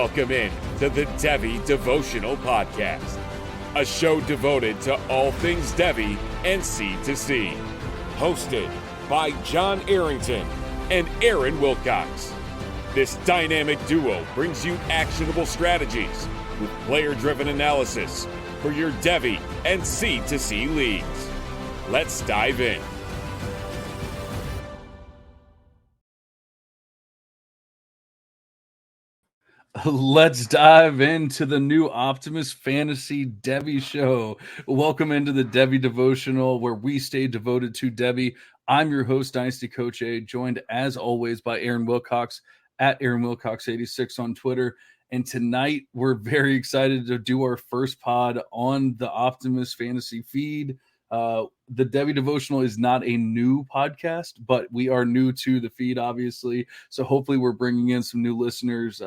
Welcome in to the Devy Devotional Podcast, a show devoted to all things Devy and C2C. Hosted by John Arrington and Aaron Wilcox. This dynamic duo brings you actionable strategies with player-driven analysis for your Devy and C2C leagues. Let's dive in. Let's dive into the new Optimus Fantasy Devy show. Welcome into the Devy Devotional, where we stay devoted to Devy. I'm your host, Dynasty Coach A, joined as always by Aaron Wilcox at Aaron Wilcox86 on Twitter. And tonight we're very excited to do our first pod on the Optimus Fantasy feed. The Devy Devotional is not a new podcast, but we are new to the feed, obviously. So hopefully we're bringing in some new listeners.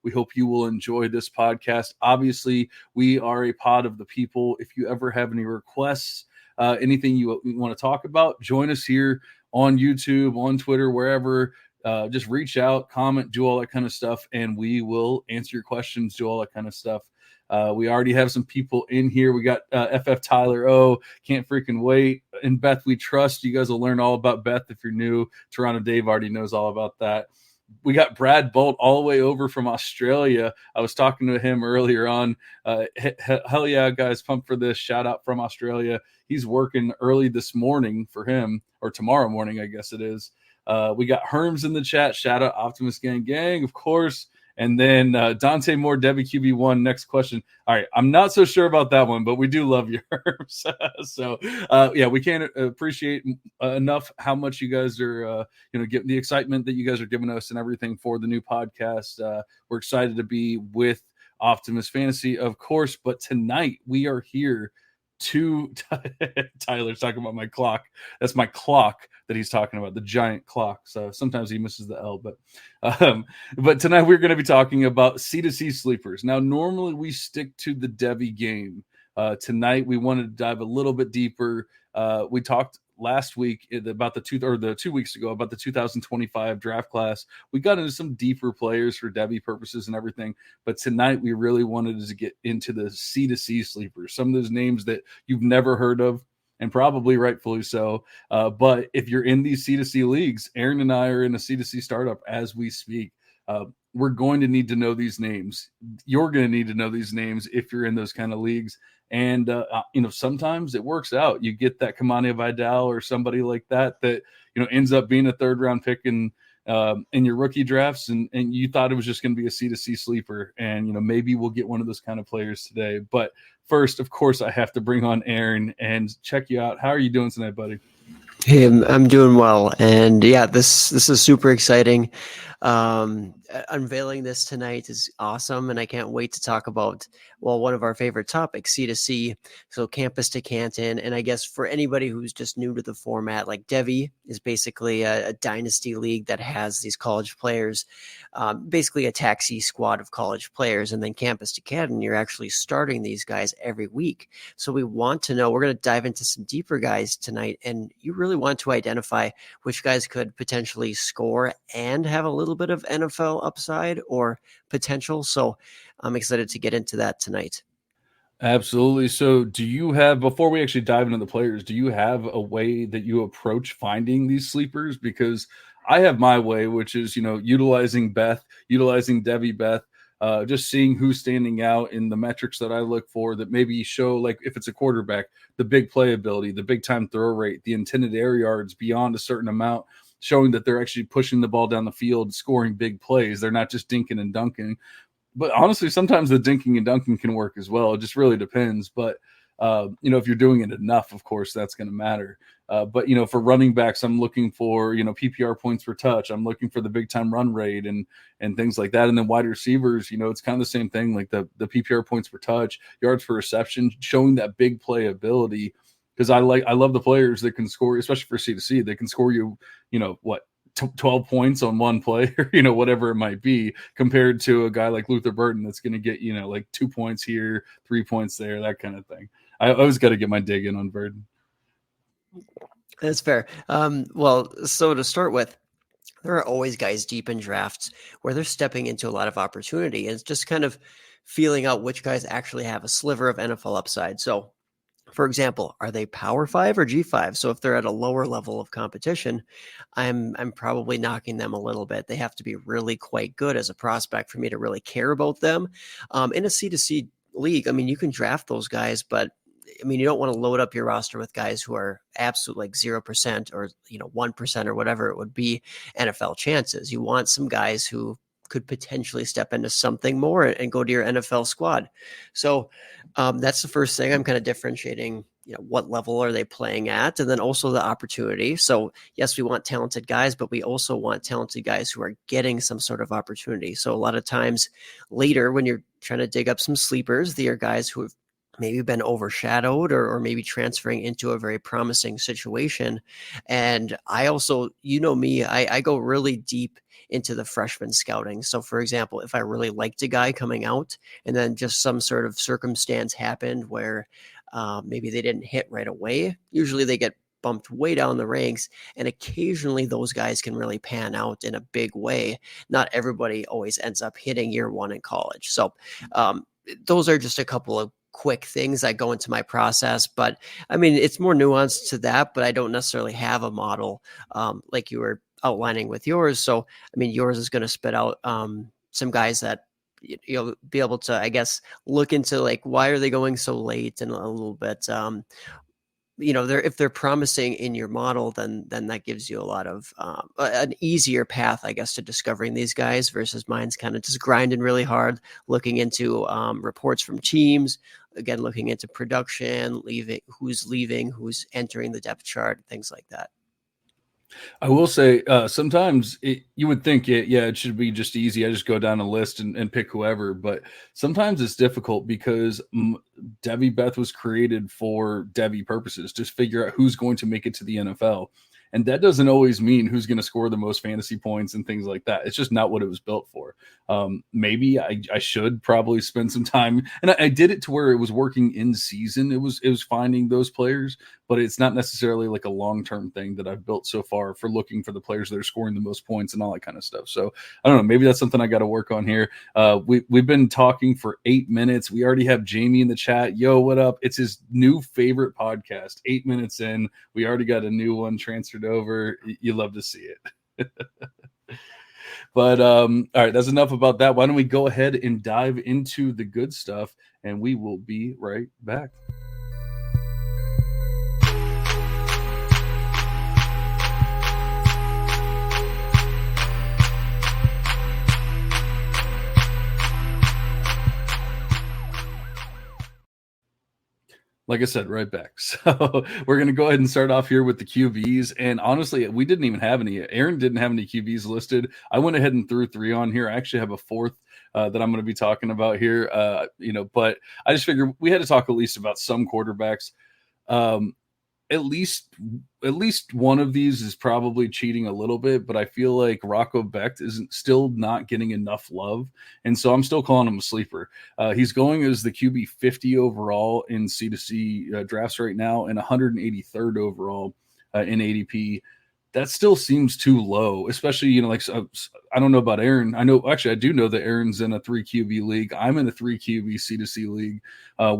We hope you will enjoy this podcast. Obviously, we are a pod of the people. If you ever have any requests, anything you want to talk about, join us here on YouTube, on Twitter, wherever. Just reach out, comment, do all that kind of stuff, and we will answer your questions, do all that kind of stuff. We already have some people in here. We got FF Tyler O. Can't freaking wait. And Beth, we trust. You guys will learn all about Beth if you're new. Toronto Dave already knows all about that. We got Brad Bolt all the way over from Australia. I was talking to him earlier on. Hell yeah, guys, pumped for this. Shout out from Australia. He's working early this morning for him, or tomorrow morning, I guess it is. We got Herms in the chat. Shout out Optimus Gang, of course. And then Dante Moore, Devy QB1. Next question. All right, I'm not so sure about that one, but we do love yours. So yeah, we can't appreciate enough how much you guys are, getting the excitement that you guys are giving us and everything for the new podcast. We're excited to be with Optimus Fantasy, of course. But tonight we are here to Tyler's talking about my clock. That's my clock that he's talking about, the giant clock. So sometimes he misses the L, but tonight we're going to be talking about C2C sleepers. Now, normally we stick to the Devy game. Tonight we wanted to dive a little bit deeper. We talked last week about 2 weeks ago about the 2025 draft class. We got into some deeper players for Devy purposes and everything, but tonight we really wanted to get into the C2C sleepers, some of those names that you've never heard of, and probably rightfully so. But if you're in these C2C leagues, Aaron and I are in a C2C startup as we speak. We're going to need to know these names. You're going to need to know these names if you're in those kind of leagues. And, sometimes it works out. You get that Kamani Vidal or somebody like that, ends up being a third round pick in your rookie drafts. And you thought it was just going to be a C2C sleeper. And, maybe we'll get one of those kind of players today. But first, of course, I have to bring on Aaron and check you out. How are you doing tonight, buddy? Hey, I'm doing well. And yeah, this is super exciting. Unveiling this tonight is awesome, and I can't wait to talk about, one of our favorite topics, C2C, so campus to Canton. And I guess for anybody who's just new to the format, like Devy is basically a dynasty league that has these college players, basically a taxi squad of college players, and then campus to Canton, you're actually starting these guys every week. So we want to know, we're going to dive into some deeper guys tonight, and you really want to identify which guys could potentially score and have a little bit of NFL upside or potential. So I'm excited to get into that tonight. Absolutely. So do you have, before we actually dive into the players, do you have a way that you approach finding these sleepers? Because I have my way, which is, utilizing Devy Beth, just seeing who's standing out in the metrics that I look for that maybe show, like if it's a quarterback, the big playability, the big time throw rate, the intended air yards beyond a certain amount, showing that they're actually pushing the ball down the field, scoring big plays. They're not just dinking and dunking. But honestly, sometimes the dinking and dunking can work as well. It just really depends. But, if you're doing it enough, of course, that's going to matter. But for running backs, I'm looking for, PPR points per touch. I'm looking for the big time run rate and things like that. And then wide receivers, it's kind of the same thing, like the PPR points per touch, yards per reception, showing that big play ability. Because I love the players that can score, especially for C2C. They can score you, 12 points on one play, or, whatever it might be, compared to a guy like Luther Burton that's going to get, like 2 points here, 3 points there, that kind of thing. I always got to get my dig in on Burton. That's fair. So to start with, there are always guys deep in drafts where they're stepping into a lot of opportunity. And it's just kind of feeling out which guys actually have a sliver of NFL upside. So, for example, are they Power 5 or G5? So if they're at a lower level of competition, I'm probably knocking them a little bit. They have to be really quite good as a prospect for me to really care about them. In a C2C league, I mean, you can draft those guys, but I mean, you don't want to load up your roster with guys who are absolute like 0% or 1% or whatever it would be NFL chances. You want some guys who could potentially step into something more and go to your NFL squad. So that's the first thing. I'm kind of differentiating, what level are they playing at, and then also the opportunity. So yes, we want talented guys, but we also want talented guys who are getting some sort of opportunity. So a lot of times later when you're trying to dig up some sleepers, they are guys who have maybe been overshadowed or maybe transferring into a very promising situation. And I also, me, I go really deep into the freshman scouting. So for example, if I really liked a guy coming out and then just some sort of circumstance happened where maybe they didn't hit right away, usually they get bumped way down the ranks, and occasionally those guys can really pan out in a big way. Not everybody always ends up hitting year one in college. So those are just a couple of quick things that go into my process, but I mean, it's more nuanced to that, but I don't necessarily have a model like you were outlining with yours. So, I mean, yours is going to spit out some guys that you'll be able to, I guess, look into like, why are they going so late, and a little bit, if they're promising in your model, then that gives you a lot of an easier path, I guess, to discovering these guys versus mine's kind of just grinding really hard, looking into reports from teams, again, looking into production, who's leaving, who's entering the depth chart, things like that. I will say sometimes you would think it should be just easy. I just go down a list and pick whoever, but sometimes it's difficult because Devy Beth was created for Devy purposes. Just figure out who's going to make it to the NFL. And that doesn't always mean who's going to score the most fantasy points and things like that. It's just not what it was built for. Maybe I should probably spend some time, and I did it to where it was working in season. It was finding those players, but it's not necessarily like a long-term thing that I've built so far for looking for the players that are scoring the most points and all that kind of stuff. So I don't know, maybe that's something I got to work on here. We've been talking for 8 minutes. We already have Jamie in the chat. Yo, what up? It's his new favorite podcast. 8 minutes in, we already got a new one transferred over. You love to see it. But all right, that's enough about that. Why don't we go ahead and dive into the good stuff, and we will be right back. Like I said, right back. So we're going to go ahead and start off here with the QBs. And honestly, we didn't even have any. Aaron didn't have any QBs listed. I went ahead and threw 3 on here. I actually have a 4th that I'm going to be talking about here. But I just figured we had to talk at least about some quarterbacks. At least one of these is probably cheating a little bit, but I feel like Rocco Becht isn't still not getting enough love, and so I'm still calling him a sleeper. He's going as the QB 50 overall in C2C drafts right now, and 183rd overall in ADP. That still seems too low, especially I don't know about Aaron. I do know that Aaron's in a 3 QB league. I'm in a 3 QB C2C league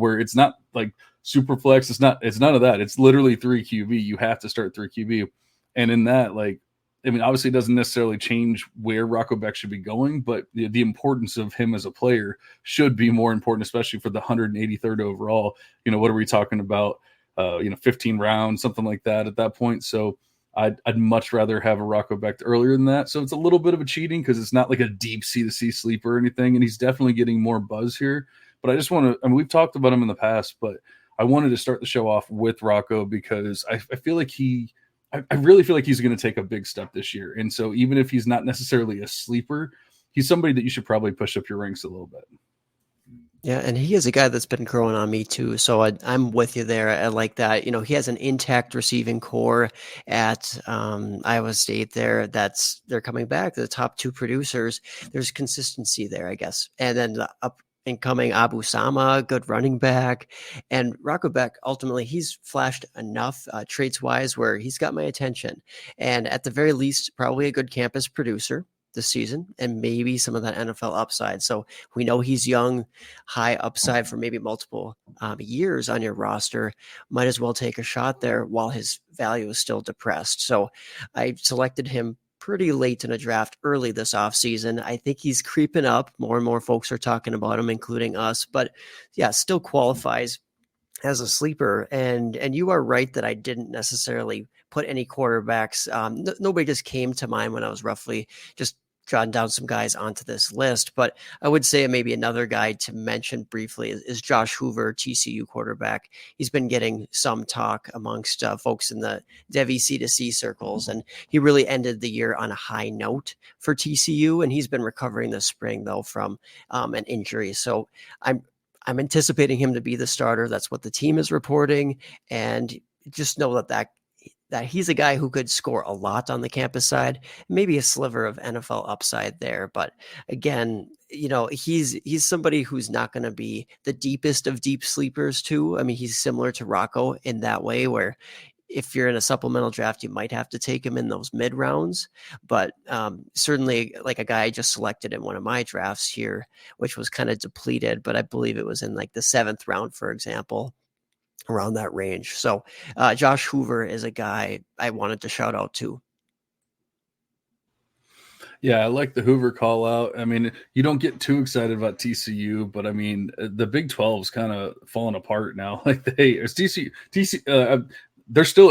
where it's not like super flex. It's none of that. It's literally 3 QB. You have to start 3 QB. And in that, obviously it doesn't necessarily change where Rocco Becht should be going, but the importance of him as a player should be more important, especially for the 183rd overall. What are we talking about? 15 rounds, something like that at that point. So I'd much rather have a Rocco Becht earlier than that. So it's a little bit of a cheating because it's not like a deep C2C sleeper or anything. And he's definitely getting more buzz here. But I just want to, we've talked about him in the past, but I wanted to start the show off with Rocco because I feel like I really feel like he's going to take a big step this year. And so even if he's not necessarily a sleeper, he's somebody that you should probably push up your ranks a little bit. Yeah, and he is a guy that's been growing on me too. So I'm with you there. I like that. He has an intact receiving core at Iowa State there. They're coming back. The top 2 producers. There's consistency there, I guess. And then incoming Abu Sama, good running back. And Rocco Beck, ultimately, he's flashed enough traits-wise where he's got my attention. And at the very least, probably a good campus producer this season, and maybe some of that NFL upside. So we know he's young, high upside for maybe multiple years on your roster. Might as well take a shot there while his value is still depressed. So I selected him pretty late in a draft early this offseason. I think he's creeping up. More and more folks are talking about him, including us. But yeah, still qualifies as a sleeper. And you are right that I didn't necessarily put any quarterbacks. Nobody just came to mind when I was roughly just jotting down some guys onto this list. But I would say maybe another guy to mention briefly is Josh Hoover, TCU quarterback. He's been getting some talk amongst folks in the Devy C2C circles, and he really ended the year on a high note for TCU, and he's been recovering this spring, though, from an injury. So I'm anticipating him to be the starter. That's what the team is reporting, and just know that he's a guy who could score a lot on the campus side, maybe a sliver of NFL upside there. But again, he's somebody who's not going to be the deepest of deep sleepers too. I mean, he's similar to Rocco in that way, where if you're in a supplemental draft, you might have to take him in those mid rounds, but certainly like a guy I just selected in one of my drafts here, which was kind of depleted, but I believe it was in like the 7th round, for example, around that range. So Josh Hoover is a guy I wanted to shout out to. Yeah, I like the Hoover call out. I mean, you don't get too excited about TCU, but I mean, the Big 12's kind of falling apart now. Like they're still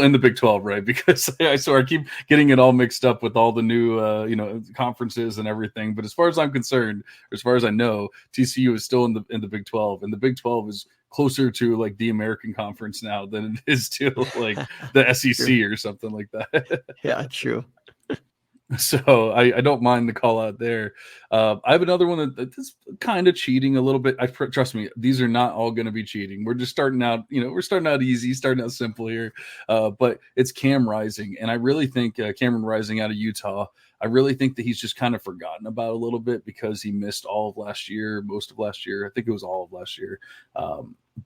in the Big 12, right? Because I keep getting it all mixed up with all the new, conferences and everything. But as far as I'm concerned, as far as I know, TCU is still in the Big 12, and the Big 12 is closer to like the American Conference now than it is to like the SEC or something like that. Yeah, true. So I don't mind the call out there. I have another one that's kind of cheating a little bit. Trust me, these are not all going to be cheating. We're just starting out, we're starting out easy, starting out simple here. But it's Cam Rising. And I really think Cameron Rising out of Utah, I really think that he's just kind of forgotten about a little bit because he missed all of last year, most of last year. I think it was all of last year.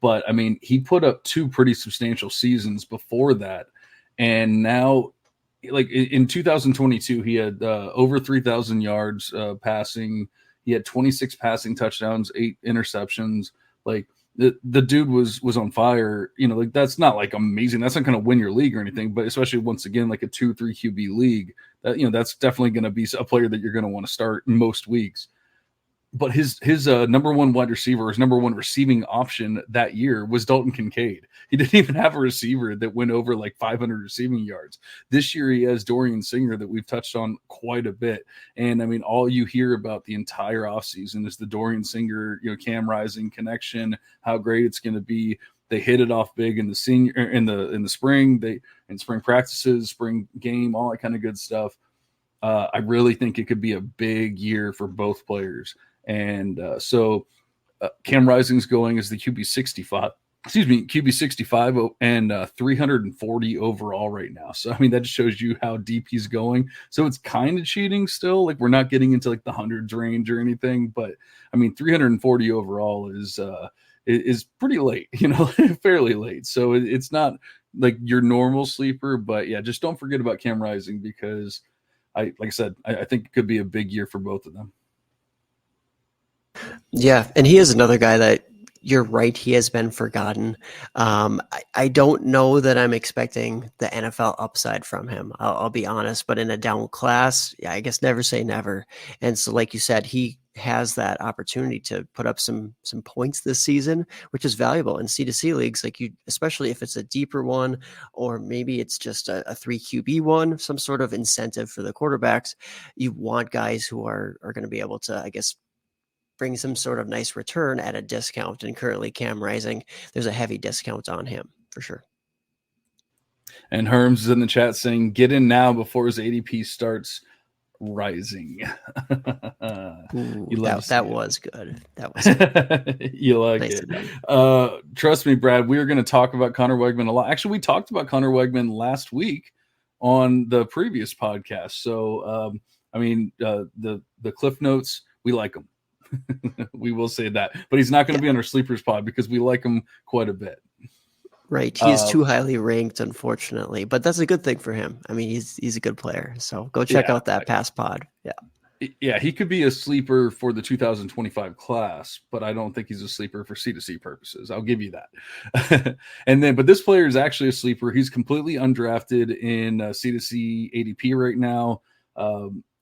But I mean, he put up 2 pretty substantial seasons before that. And now, like in 2022, he had over 3,000 yards passing. He had 26 passing touchdowns, 8 interceptions. Like the dude was on fire. Like that's not like amazing. That's not going to win your league or anything. But especially once again, like a 2-3 QB league, that's definitely going to be a player that you're going to want to start in most weeks. But his number one wide receiver, his number one receiving option that year was Dalton Kincaid. He didn't even have a receiver that went over like 500 receiving yards. This year he has Dorian Singer that we've touched on quite a bit. And I mean, all you hear about the entire offseason is the Dorian Singer, Cam Rising connection, how great it's going to be. They hit it off big in the spring, in spring practices, spring game, all that kind of good stuff. I really think it could be a big year for both players. And so Cam Rising's going as the QB 65 and 340 overall right now. So, I mean, that just shows you how deep he's going. So it's kind of cheating still. Like we're not getting into like the hundreds range or anything, but I mean, 340 overall is pretty late, fairly late. So it's not like your normal sleeper, but yeah, just don't forget about Cam Rising because like I said, I think it could be a big year for both of them. Yeah, and he is another guy that you're right, he has been forgotten. I don't know that I'm expecting the NFL upside from him. I'll be honest, but in a down class, yeah, I guess never say never. And so, like you said, he has that opportunity to put up some points this season, which is valuable in C2C leagues. Like especially if it's a deeper one, or maybe it's just a 3 QB one, some sort of incentive for the quarterbacks. You want guys who are going to be able to, I guess, bring some sort of nice return at a discount. And currently Cam Rising, there's a heavy discount on him for sure. And Herms is in the chat saying, get in now before his ADP starts rising. Ooh, that was good. That was good. You like nice it. Trust me, Brad, we are going to talk about Connor Wegman a lot. Actually, we talked about Connor Wegman last week on the previous podcast. So, I mean, the Cliff Notes, we like them. We will say that, but he's not going to be on our sleepers pod because we like him quite a bit. Right. He is too highly ranked, unfortunately, but that's a good thing for him. I mean, he's a good player. So go check out that past pod. Yeah, he could be a sleeper for the 2025 class, but I don't think he's a sleeper for C2C purposes. I'll give you that. But this player is actually a sleeper. He's completely undrafted in C2C ADP right now.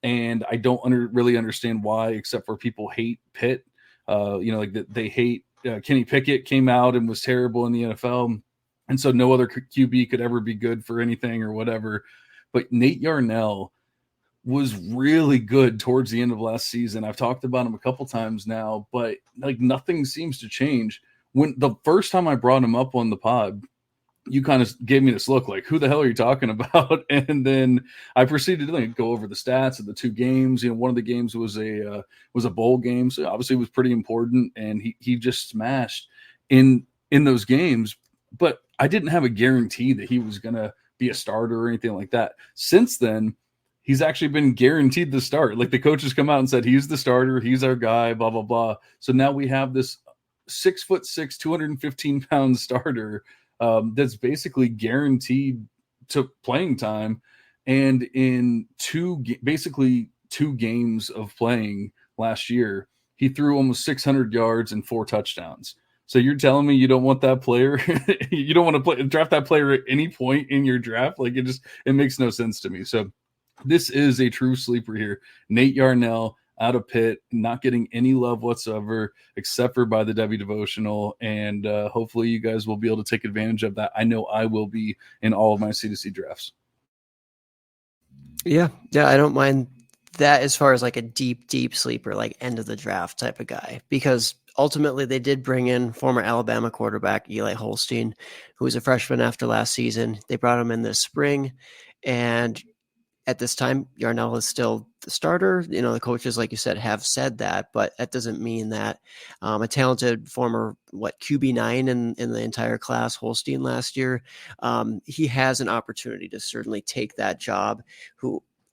And I don't really understand why, except for people hate Pitt. They hate Kenny Pickett came out and was terrible in the NFL. And so no other QB could ever be good for anything or whatever. But Nate Yarnell was really good towards the end of last season. I've talked about him a couple times now, but like nothing seems to change. When the first time I brought him up on the pod, you kind of gave me this look like, who the hell are you talking about? And then I proceeded to go over the stats of the two games. One of the games was a bowl game, so obviously it was pretty important, and he just smashed in those games. But I didn't have a guarantee that he was going to be a starter or anything like that. Since then, he's actually been guaranteed the start. Like the coaches come out and said, he's the starter, he's our guy, blah, blah, blah. So now we have this 6'6", 215-pound starter that's basically guaranteed to playing time. And in basically two games of playing last year, he threw almost 600 yards and 4 touchdowns. So you're telling me you don't want that player? You don't want to draft that player at any point in your draft? Like it makes no sense to me. So this is a true sleeper here. Nate Yarnell out of Pitt, not getting any love whatsoever, except for by the Devy Devotional. And hopefully you guys will be able to take advantage of that. I know I will be in all of my C2C drafts. Yeah, I don't mind that as far as like a deep sleeper, like end of the draft type of guy, because ultimately they did bring in former Alabama quarterback Eli Holstein, who was a freshman after last season. They brought him in this spring, and at this time, Yarnell is still the starter. The coaches, like you said, have said that, but that doesn't mean that a talented former QB9 in the entire class, Holstein last year, he has an opportunity to certainly take that job.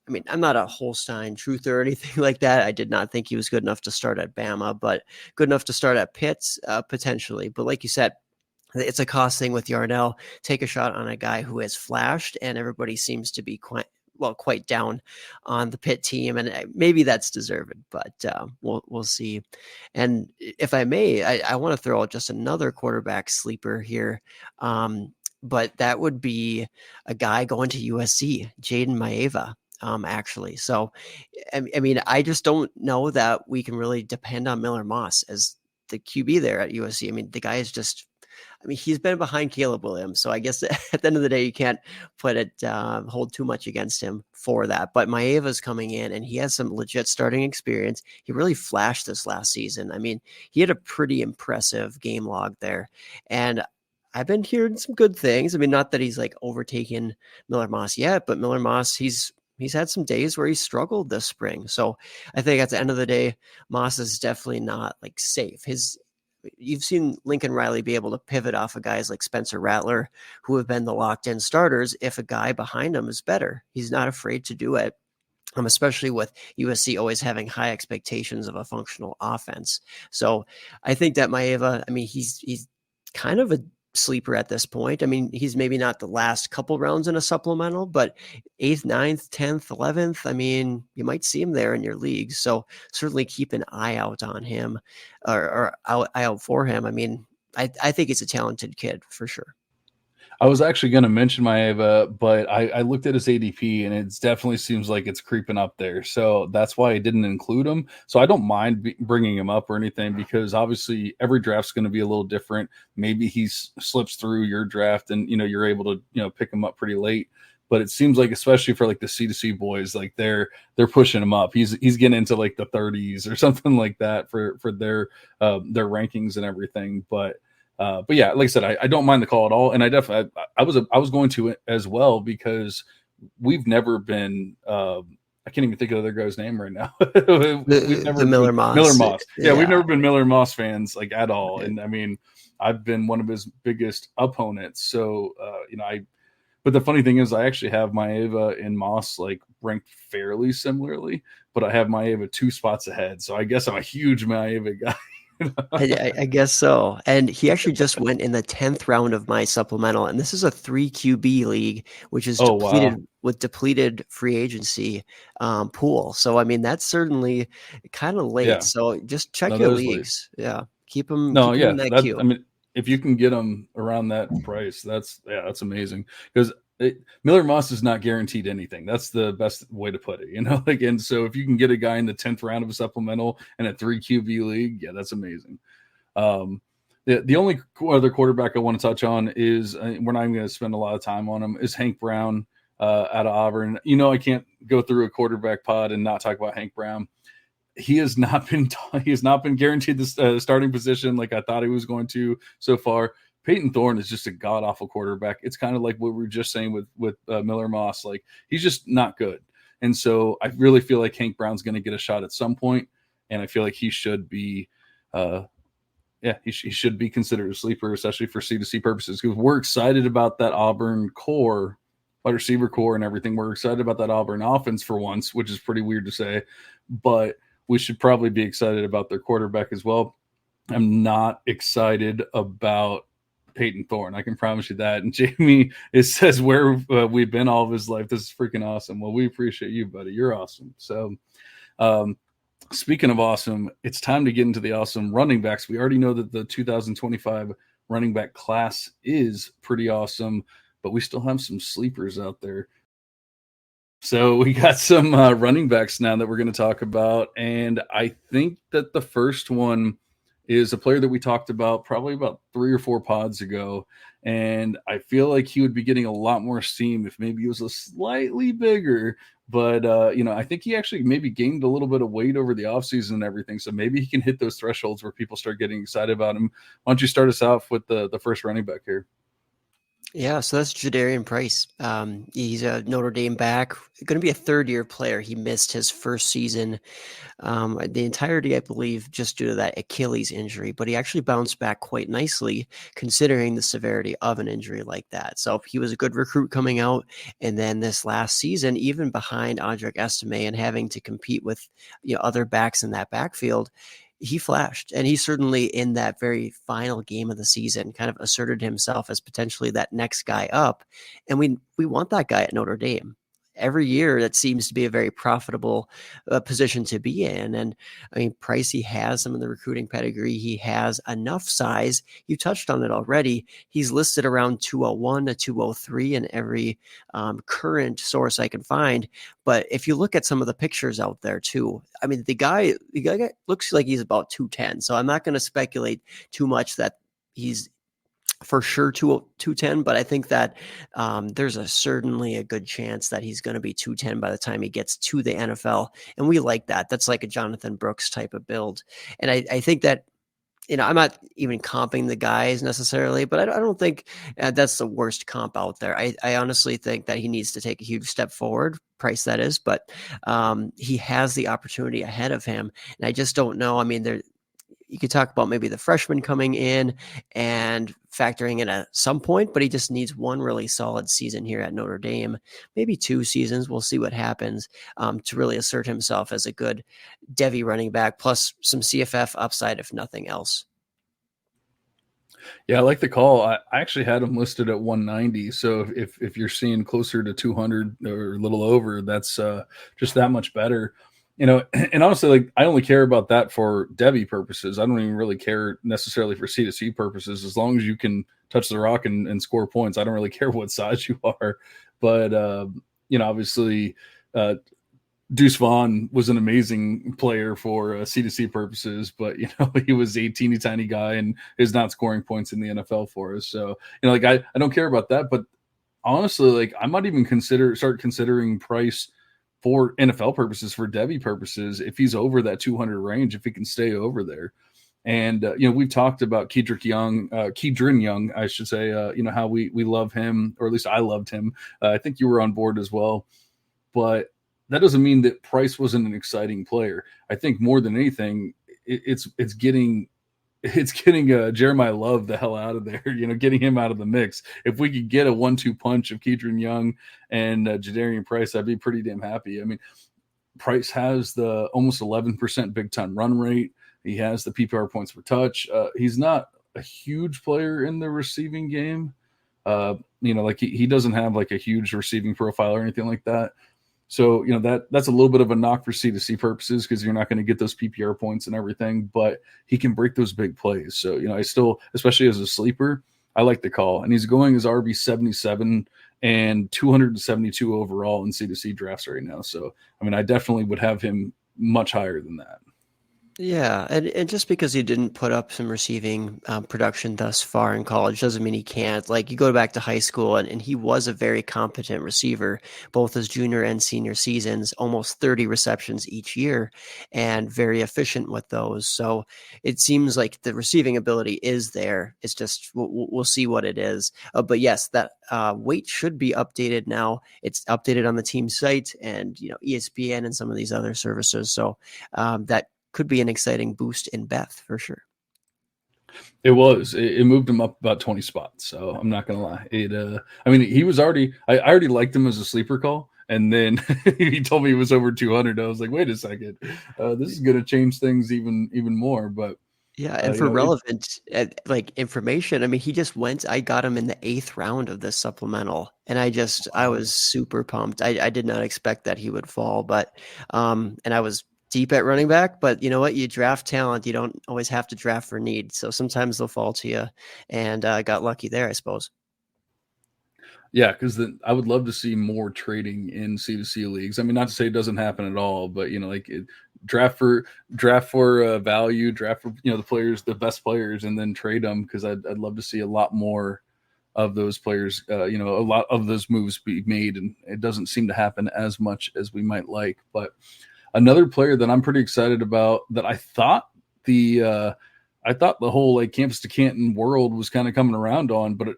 I'm not a Holstein truther or anything like that. I did not think he was good enough to start at Bama, but good enough to start at Pitt, potentially. But like you said, it's a cost thing with Yarnell. Take a shot on a guy who has flashed, and everybody seems to be quite down on the Pitt team, and maybe that's deserved, but we'll see. And if I may, I want to throw out just another quarterback sleeper here, but that would be a guy going to USC, Jaden Maeva. Actually. So, I just don't know that we can really depend on Miller Moss as the QB there at USC. The guy is just, he's been behind Caleb Williams. So I guess at the end of the day, you can't hold too much against him for that. But Maeva's coming in and he has some legit starting experience. He really flashed this last season. He had a pretty impressive game log there. And I've been hearing some good things. Not that he's overtaken Miller Moss yet, but Miller Moss, he's had some days where he struggled this spring. So I think at the end of the day, Moss is definitely not safe. You've seen Lincoln Riley be able to pivot off of guys like Spencer Rattler, who have been the locked in starters. If a guy behind him is better, he's not afraid to do it. Especially with USC always having high expectations of a functional offense. So I think that Maeva, he's kind of a sleeper at this point. He's maybe not the last couple rounds in a supplemental, but 8th, 9th, 10th, 11th. You might see him there in your league. So certainly keep an eye out on him or eye out for him. I think he's a talented kid for sure. I was actually going to mention Maeva, but I looked at his ADP and it definitely seems like it's creeping up there. So that's why I didn't include him. So I don't mind bringing him up or anything, because obviously every draft's going to be a little different. Maybe he slips through your draft and, you're able to, pick him up pretty late. But it seems like, especially for the C2C boys, they're pushing him up. He's getting into the 30s or something like that for their rankings and everything. But yeah, like I said, I don't mind the call at all, and I was going to it as well, because we've never been. I can't even think of the other guy's name right now. We've never been Miller Moss. Miller Moss. Yeah, we've never been Miller Moss fans at all, and I've been one of his biggest opponents. So But the funny thing is, I actually have Maeva and Moss like ranked fairly similarly, but I have Maeva 2 spots ahead. So I guess I'm a huge Maeva guy. I guess so. And he actually just went in the 10th round of my supplemental. And this is a 3 QB league, which is Oh, wow. depleted free agency pool. So, I mean, that's certainly kind of late. Yeah. So just check No, your that is late. leagues. Yeah. Keep No, them yeah. in that That I queue. mean, if you can get them around that price, that's amazing. Because Miller Moss is not guaranteed anything. That's the best way to put it, Like, and so if you can get a guy in the 10th round of a supplemental and a 3 QB league, yeah, that's amazing. The only other quarterback I want to touch on is we're not even going to spend a lot of time on him is Hank Brown out of Auburn. I can't go through a quarterback pod and not talk about Hank Brown. He has not been guaranteed the starting position like I thought he was going to so far. Peyton Thorne is just a god awful quarterback. It's kind of like what we were just saying with Miller Moss. Like, he's just not good. And so I really feel like Hank Brown's going to get a shot at some point, and I feel like he should be he should be considered a sleeper, especially for C2C purposes, because we're excited about that Auburn core, wide receiver core and everything. We're excited about that Auburn offense for once, which is pretty weird to say, but we should probably be excited about their quarterback as well. I'm not excited about Peyton Thorne. I can promise you that. And Jamie, it says where we've been all of his life. This is freaking awesome. Well, we appreciate you, buddy. You're awesome. So, speaking of awesome, it's time to get into the awesome running backs. We already know that the 2025 running back class is pretty awesome, but we still have some sleepers out there. So we got some running backs now that we're going to talk about. And I think that the first one is a player that we talked about probably about 3 or 4 pods ago. And I feel like he would be getting a lot more steam if maybe he was a slightly bigger. But, I think he actually maybe gained a little bit of weight over the offseason and everything. So maybe he can hit those thresholds where people start getting excited about him. Why don't you start us off with the first running back here? Yeah, so that's Jadarian Price. He's a Notre Dame back, going to be a third-year player. He missed his first season, the entirety, I believe, just due to that Achilles injury, but he actually bounced back quite nicely considering the severity of an injury like that. So he was a good recruit coming out, and then this last season, even behind Audric Estime and having to compete with other backs in that backfield, he flashed, and he certainly in that very final game of the season kind of asserted himself as potentially that next guy up. And we want that guy at Notre Dame. Every year, that seems to be a very profitable position to be in. And I mean, Price, he has some of the recruiting pedigree. He has enough size. You touched on it already. He's listed around 201 to 203 in every current source I can find. But if you look at some of the pictures out there too, I mean, the guy looks like he's about 210. So I'm not going to speculate too much that he's for sure 210, but I think that there's certainly a good chance that he's going to be 210 by the time he gets to the NFL. And we like that. That's like a Jonathan Brooks type of build. And I think that, I'm not even comping the guys necessarily, but I don't think that's the worst comp out there. I honestly think that he needs to take a huge step forward, Price that is, but he has the opportunity ahead of him. And I just don't know. I mean, you could talk about maybe the freshman coming in and factoring in at some point, but he just needs one really solid season here at Notre Dame, maybe 2 seasons. We'll see what happens to really assert himself as a good Devy running back, plus some CFF upside, if nothing else. Yeah, I like the call. I actually had him listed at 190. So if you're seeing closer to 200 or a little over, that's just that much better. And honestly, like, I only care about that for Devy purposes. I don't even really care necessarily for C2C purposes. As long as you can touch the rock and score points, I don't really care what size you are. But, obviously, Deuce Vaughn was an amazing player for C2C purposes, but, he was a teeny tiny guy and is not scoring points in the NFL for us. So, I don't care about that. But honestly, like, I might even start considering Price for NFL purposes, for Devy purposes, if he's over that 200 range, if he can stay over there. And, we've talked about Kedren Young, I should say, how we love him, or at least I loved him. I think you were on board as well. But that doesn't mean that Price wasn't an exciting player. I think more than anything, it's getting it's getting Jeremiah Love the hell out of there, getting him out of the mix. If we could get a 1-2 punch of Keedron Young and Jadarian Price, I'd be pretty damn happy. I mean, Price has the almost 11% big time run rate. He has the PPR points per touch. He's not a huge player in the receiving game. Like he doesn't have like a huge receiving profile or anything like that. So, that's a little bit of a knock for C2C purposes because you're not going to get those PPR points and everything, but he can break those big plays. So, I still, especially as a sleeper, I like the call. And he's going as RB 77 and 272 overall in C2C drafts right now. So, I mean, I definitely would have him much higher than that. Yeah, and just because he didn't put up some receiving production thus far in college doesn't mean he can't. Like, you go back to high school, and he was a very competent receiver, both his junior and senior seasons, almost 30 receptions each year, and very efficient with those. So it seems like the receiving ability is there. It's just we'll see what it is. But yes, that weight should be updated now. It's updated on the team site and ESPN and some of these other services. So that could be an exciting boost in Beth for sure. It was. It moved him up about 20 spots. So I'm not gonna lie. He was already. I already liked him as a sleeper call, and then he told me he was over 200. I was like, wait a second, this is gonna change things even more. But yeah, and for relevant information, I mean, he just went. I got him in the 8th round of this supplemental, and I was super pumped. I did not expect that he would fall, but and I was deep at running back, but you know what? You draft talent. You don't always have to draft for need. So sometimes they'll fall to you, and I got lucky there, I suppose. Yeah, because I would love to see more trading in C2C leagues. I mean, not to say it doesn't happen at all, but draft for value, draft for the best players, and then trade them because I'd love to see a lot more of those players. A lot of those moves be made, and it doesn't seem to happen as much as we might like, but. Another player that I'm pretty excited about that I thought the whole campus to Canton world was kind of coming around on, but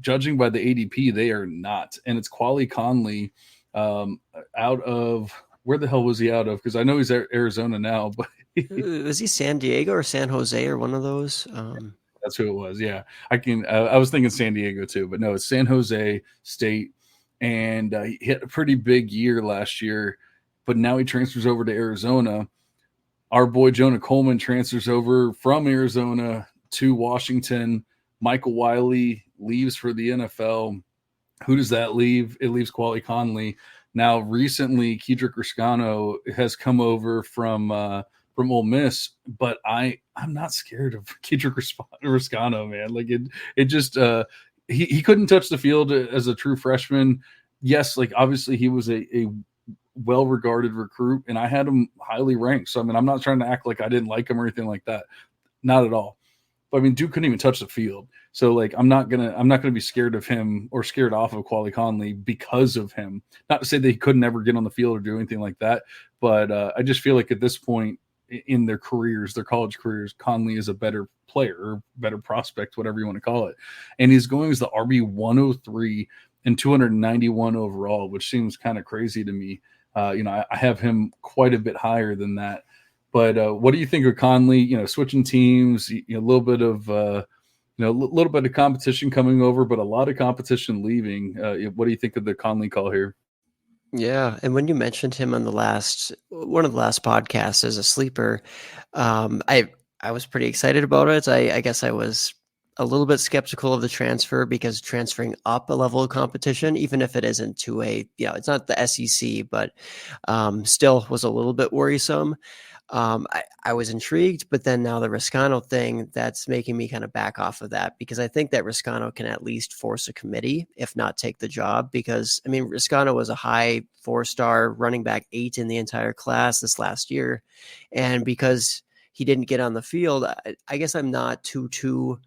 judging by the ADP, they are not. And it's Quali Conley out of where the hell was he out of? Because I know he's Arizona now, but was he San Diego or San Jose or one of those? That's who it was. Yeah, I was thinking San Diego too, but no, it's San Jose State, and he hit a pretty big year last year. But now he transfers over to Arizona. Our boy Jonah Coleman transfers over from Arizona to Washington. Michael Wiley leaves for the NFL. Who does that leave? It leaves Quali Conley. Now, recently, Kedrick Riscano has come over from Ole Miss, but I'm not scared of Kedrick Riscano, man. It just he couldn't touch the field as a true freshman. Yes, obviously he was a well-regarded recruit, and I had him highly ranked. So, I mean, I'm not trying to act like I didn't like him or anything like that. Not at all. But I mean, Duke couldn't even touch the field. So, I'm not gonna be scared of him or scared off of Quali Conley because of him. Not to say that he could never get on the field or do anything like that, but I just feel like at this point in their careers, their college careers, Conley is a better player or better prospect, whatever you want to call it. And he's going as the RB 103 and 291 overall, which seems kind of crazy to me. I have him quite a bit higher than that. But what do you think of Conley? Switching teams, a little bit of little bit of competition coming over, but a lot of competition leaving. What do you think of the Conley call here? Yeah, and when you mentioned him on one of the last podcasts as a sleeper, I was pretty excited about it. I guess I was a little bit skeptical of the transfer because transferring up a level of competition, even if it isn't to it's not the SEC, but still was a little bit worrisome. I was intrigued, but then now the Riscano thing, that's making me kind of back off of that because I think that Riscano can at least force a committee, if not take the job. Because I mean, Riscano was a high 4-star running back 8 in the entire class this last year. And because he didn't get on the field, I guess I'm not too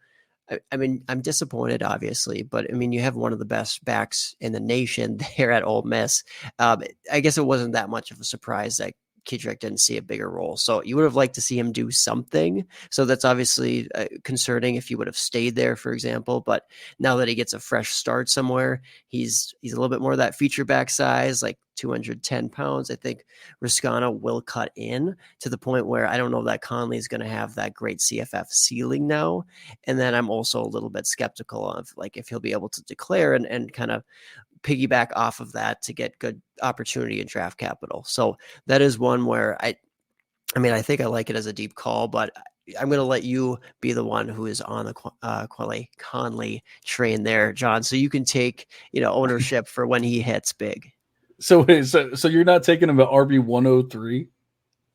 I mean, I'm disappointed, obviously, but I mean, you have one of the best backs in the nation there at Ole Miss. I guess it wasn't that much of a surprise that Kedrick didn't see a bigger role. So you would have liked to see him do something. So that's obviously concerning if he would have stayed there, for example. But now that he gets a fresh start somewhere, he's a little bit more of that feature back size, like 210 pounds. I think Riscano will cut in to the point where I don't know that Conley is going to have that great CFF ceiling now. And then I'm also a little bit skeptical of like if he'll be able to declare and kind of piggyback off of that to get good opportunity in draft capital. So that is one where I think I like it as a deep call, but I'm going to let you be the one who is on the Conley train there, John, so you can take, ownership for when he hits big. So wait, so you're not taking him at RB 103?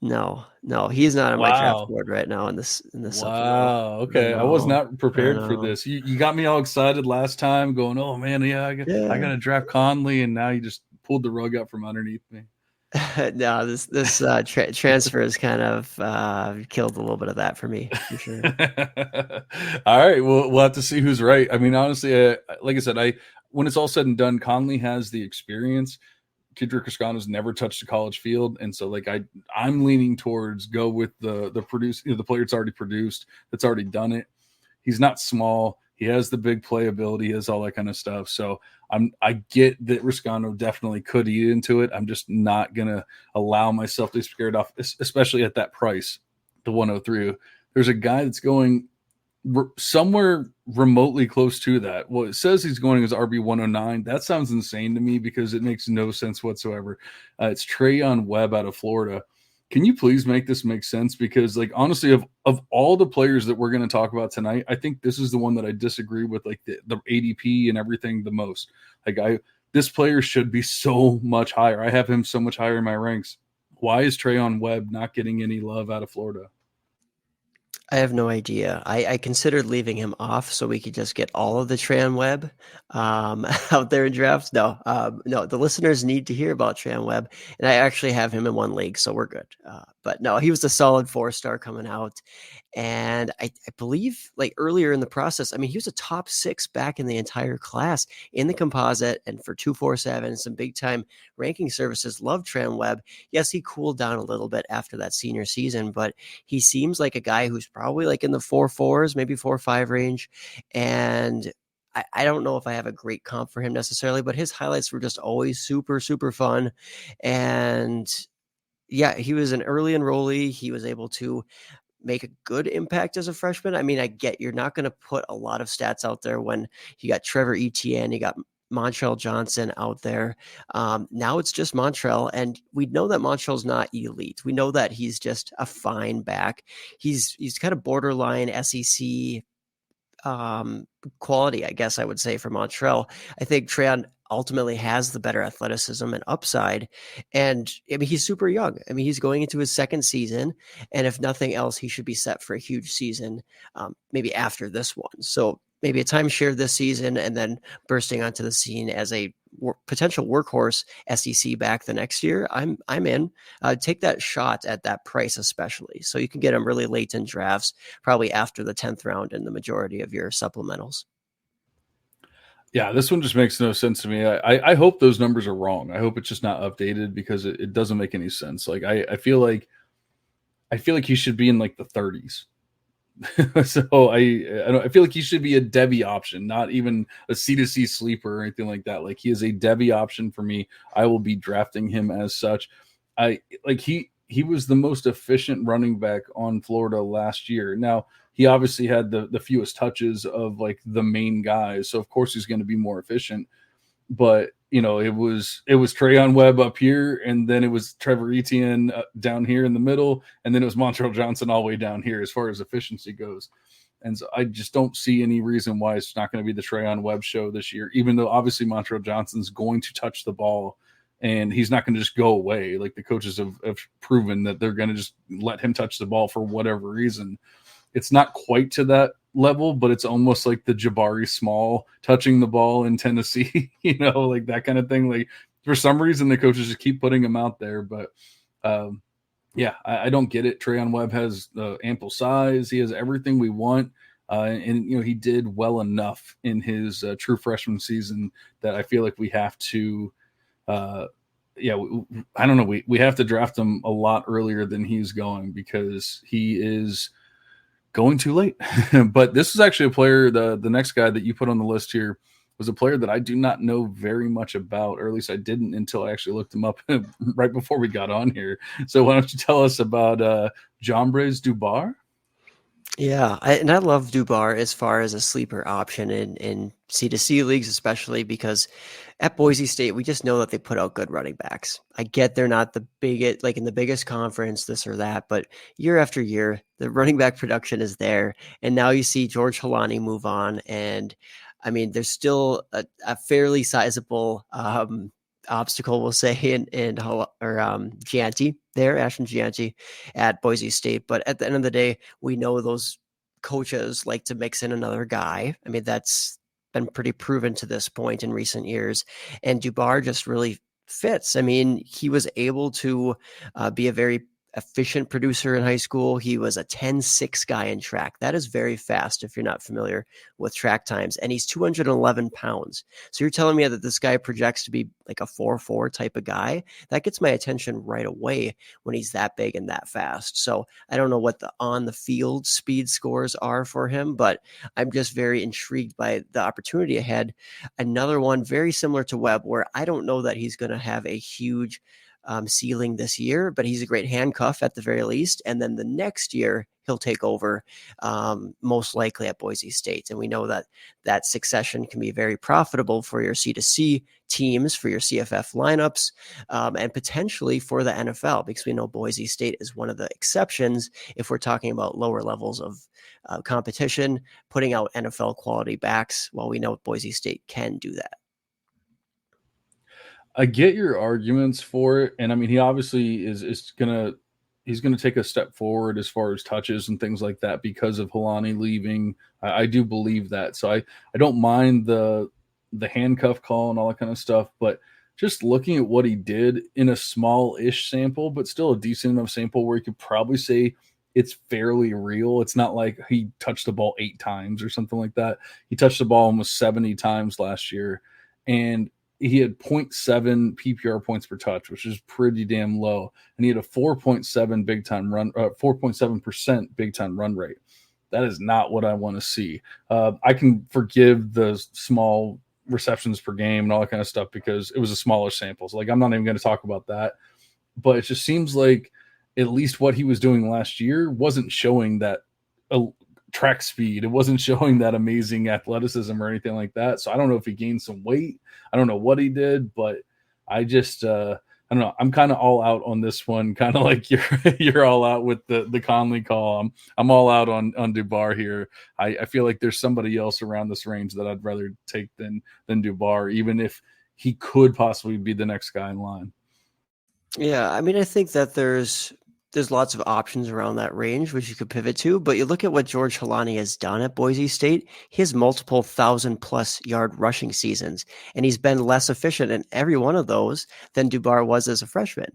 No, he's not on my draft board right now in this Wow. Okay. I was not prepared for this. You got me all excited last time going, oh man, I got to draft Conley, and now you just pulled the rug out from underneath me. No, this transfer has kind of killed a little bit of that for me, for sure. All right. Well, we'll have to see who's right. I mean, honestly, like I said, when it's all said and done, Conley has the experience. Kedrick Riscano's never touched a college field, and so like I'm leaning towards go with the player that's already produced, that's already done it. He's not small. He has the big playability. He has all that kind of stuff. So I get that Riscano definitely could eat into it. I'm just not gonna allow myself to be scared off, especially at that price, the 103. There's a guy that's going somewhere remotely close to that. Well, it says he's going as RB 109. That sounds insane to me because it makes no sense whatsoever. It's Trayon Webb out of Florida. Can you please make this make sense? Because like, honestly, of all the players that we're going to talk about tonight, I think this is the one that I disagree with, like the ADP and everything the most. Like this player should be so much higher. I have him so much higher in my ranks. Why is Trayon Webb not getting any love out of Florida? I have no idea. I considered leaving him off so we could just get all of the Tran Webb out there in drafts. No, the listeners need to hear about Tran Webb, and I actually have him in one league, so we're good. But no, he was a solid 4-star coming out. And I believe like earlier in the process, I mean, he was a top 6 back in the entire class in the composite, and for 247, some big time ranking services loved Tran Webb. Yes, he cooled down a little bit after that senior season, but he seems like a guy who's probably like in the 4.4s, maybe 4.5 range. And I don't know if I have a great comp for him necessarily, but his highlights were just always super, super fun. And yeah, he was an early enrollee. He was able to make a good impact as a freshman. I mean, I get you're not going to put a lot of stats out there when you got Trevor Etienne, you got Montrell Johnson out there. Now it's just Montrell, and we know that Montrell's not elite. We know that he's just a fine back. He's kind of borderline SEC quality, I guess I would say, for Montrell. I think Trayon ultimately has the better athleticism and upside. And I mean, he's super young. I mean, he's going into his second season, and if nothing else, he should be set for a huge season, maybe after this one. So maybe a timeshare this season and then bursting onto the scene as a potential workhorse SEC back the next year. I'm in. Take that shot at that price, especially. So you can get him really late in drafts, probably after the 10th round in the majority of your supplementals. Yeah, this one just makes no sense to me. I hope those numbers are wrong. I hope it's just not updated because it doesn't make any sense. Like I feel like he should be in like the 30s. So I feel like he should be a Devy option, not even a C2C sleeper or anything like that. Like he is a Devy option for me. I will be drafting him as such. He was the most efficient running back on Florida last year. Now, he obviously had the fewest touches of like the main guys. So of course he's going to be more efficient, but it was Trayon Webb up here, and then it was Trevor Etienne down here in the middle, and then it was Montrell Johnson all the way down here as far as efficiency goes. And so I just don't see any reason why it's not going to be the Trayon Webb show this year, even though obviously Montrell Johnson's going to touch the ball and he's not going to just go away. Like the coaches have proven that they're going to just let him touch the ball for whatever reason. It's not quite to that level, but it's almost like the Jabari Small touching the ball in Tennessee, like that kind of thing. Like for some reason, the coaches just keep putting him out there. But I don't get it. Trayon Webb has ample size. He has everything we want. And he did well enough in his true freshman season that I feel like we have to yeah, I don't know. We have to draft him a lot earlier than he's going because he is going too late. But this is actually a player, the next guy that you put on the list here was a player that I do not know very much about, or at least I didn't until I actually looked him up right before we got on here. So why don't you tell us about Jambres Dubar? Yeah, I love Dubar as far as a sleeper option in C2C leagues, especially because at Boise State, we just know that they put out good running backs. I get they're not the biggest, like in the biggest conference, this or that, but year after year, the running back production is there. And now you see George Halani move on. And I mean, there's still a fairly sizable obstacle, we'll say, in Gianti there, Ashton Gianti at Boise State. But at the end of the day, we know those coaches like to mix in another guy. I mean, that's been pretty proven to this point in recent years. And Dubar just really fits. I mean, he was able to be a very efficient producer in high school. He was a 10.6 guy in track. That is very fast if you're not familiar with track times. And he's 211 pounds. So you're telling me that this guy projects to be like a 4.4 type of guy? That gets my attention right away when he's that big and that fast. So I don't know what the on the field speed scores are for him, but I'm just very intrigued by the opportunity ahead. Another one very similar to Webb, where I don't know that he's going to have a huge ceiling this year, but he's a great handcuff at the very least. And then the next year he'll take over, most likely at Boise State. And we know that that succession can be very profitable for your C2C teams, for your CFF lineups, and potentially for the NFL, because we know Boise State is one of the exceptions if we're talking about lower levels of competition, putting out NFL quality backs, while we know Boise State can do that. I get your arguments for it, and I mean, he obviously is gonna take a step forward as far as touches and things like that because of Halani leaving. I do believe that, so I don't mind the handcuff call and all that kind of stuff. But just looking at what he did in a small-ish sample, but still a decent enough sample where you could probably say it's fairly real. It's not like he touched the ball 8 times or something like that. He touched the ball almost 70 times last year, and he had 0.7 PPR points per touch, which is pretty damn low. And he had a 4.7 big time run, 4.7% big time run rate. That is not what I want to see. I can forgive the small receptions per game and all that kind of stuff because it was a smaller sample. So, like, I'm not even going to talk about that. But it just seems like at least what he was doing last year wasn't showing that track speed. It wasn't showing that amazing athleticism or anything like that. So I don't know if he gained some weight. I don't know what he did, but I just I don't know. I'm kind of all out on this one, kind of like you're all out with the Conley call. I'm all out on Dubar here. I feel like there's somebody else around this range that I'd rather take than Dubar, even if he could possibly be the next guy in line. Yeah, I mean, I think that there's lots of options around that range which you could pivot to, but you look at what George Halani has done at Boise State. He has multiple 1,000+ yard rushing seasons, and he's been less efficient in every one of those than Dubar was as a freshman.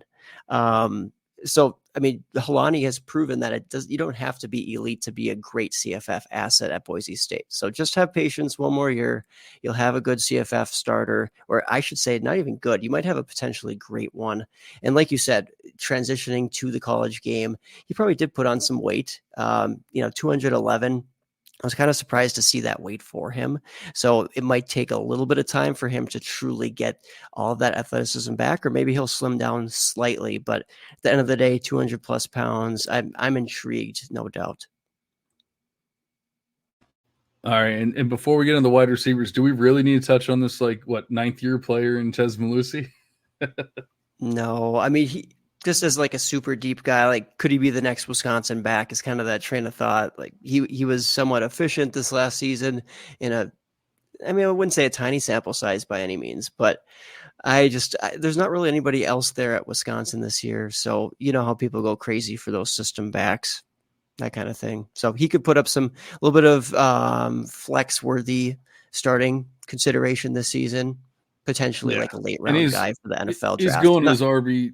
So, I mean, Halani has proven that you don't have to be elite to be a great CFF asset at Boise State. So just have patience one more year. You'll have a good CFF starter, or I should say not even good. You might have a potentially great one. And like you said, transitioning to the college game, he probably did put on some weight, 211. I was kind of surprised to see that weight for him. So it might take a little bit of time for him to truly get all of that athleticism back, or maybe he'll slim down slightly. But at the end of the day, 200+ pounds, I'm intrigued, no doubt. All right. And before we get into the wide receivers, do we really need to touch on this, ninth year player in Chez Malusi? No, I mean, he just as like a super deep guy, like, could he be the next Wisconsin back is kind of that train of thought. Like he was somewhat efficient this last season I wouldn't say a tiny sample size by any means, but there's not really anybody else there at Wisconsin this year. So you know how people go crazy for those system backs, that kind of thing. So he could put up a little bit of flex worthy starting consideration this season, potentially like a late round guy for the NFL draft. He's going as RB.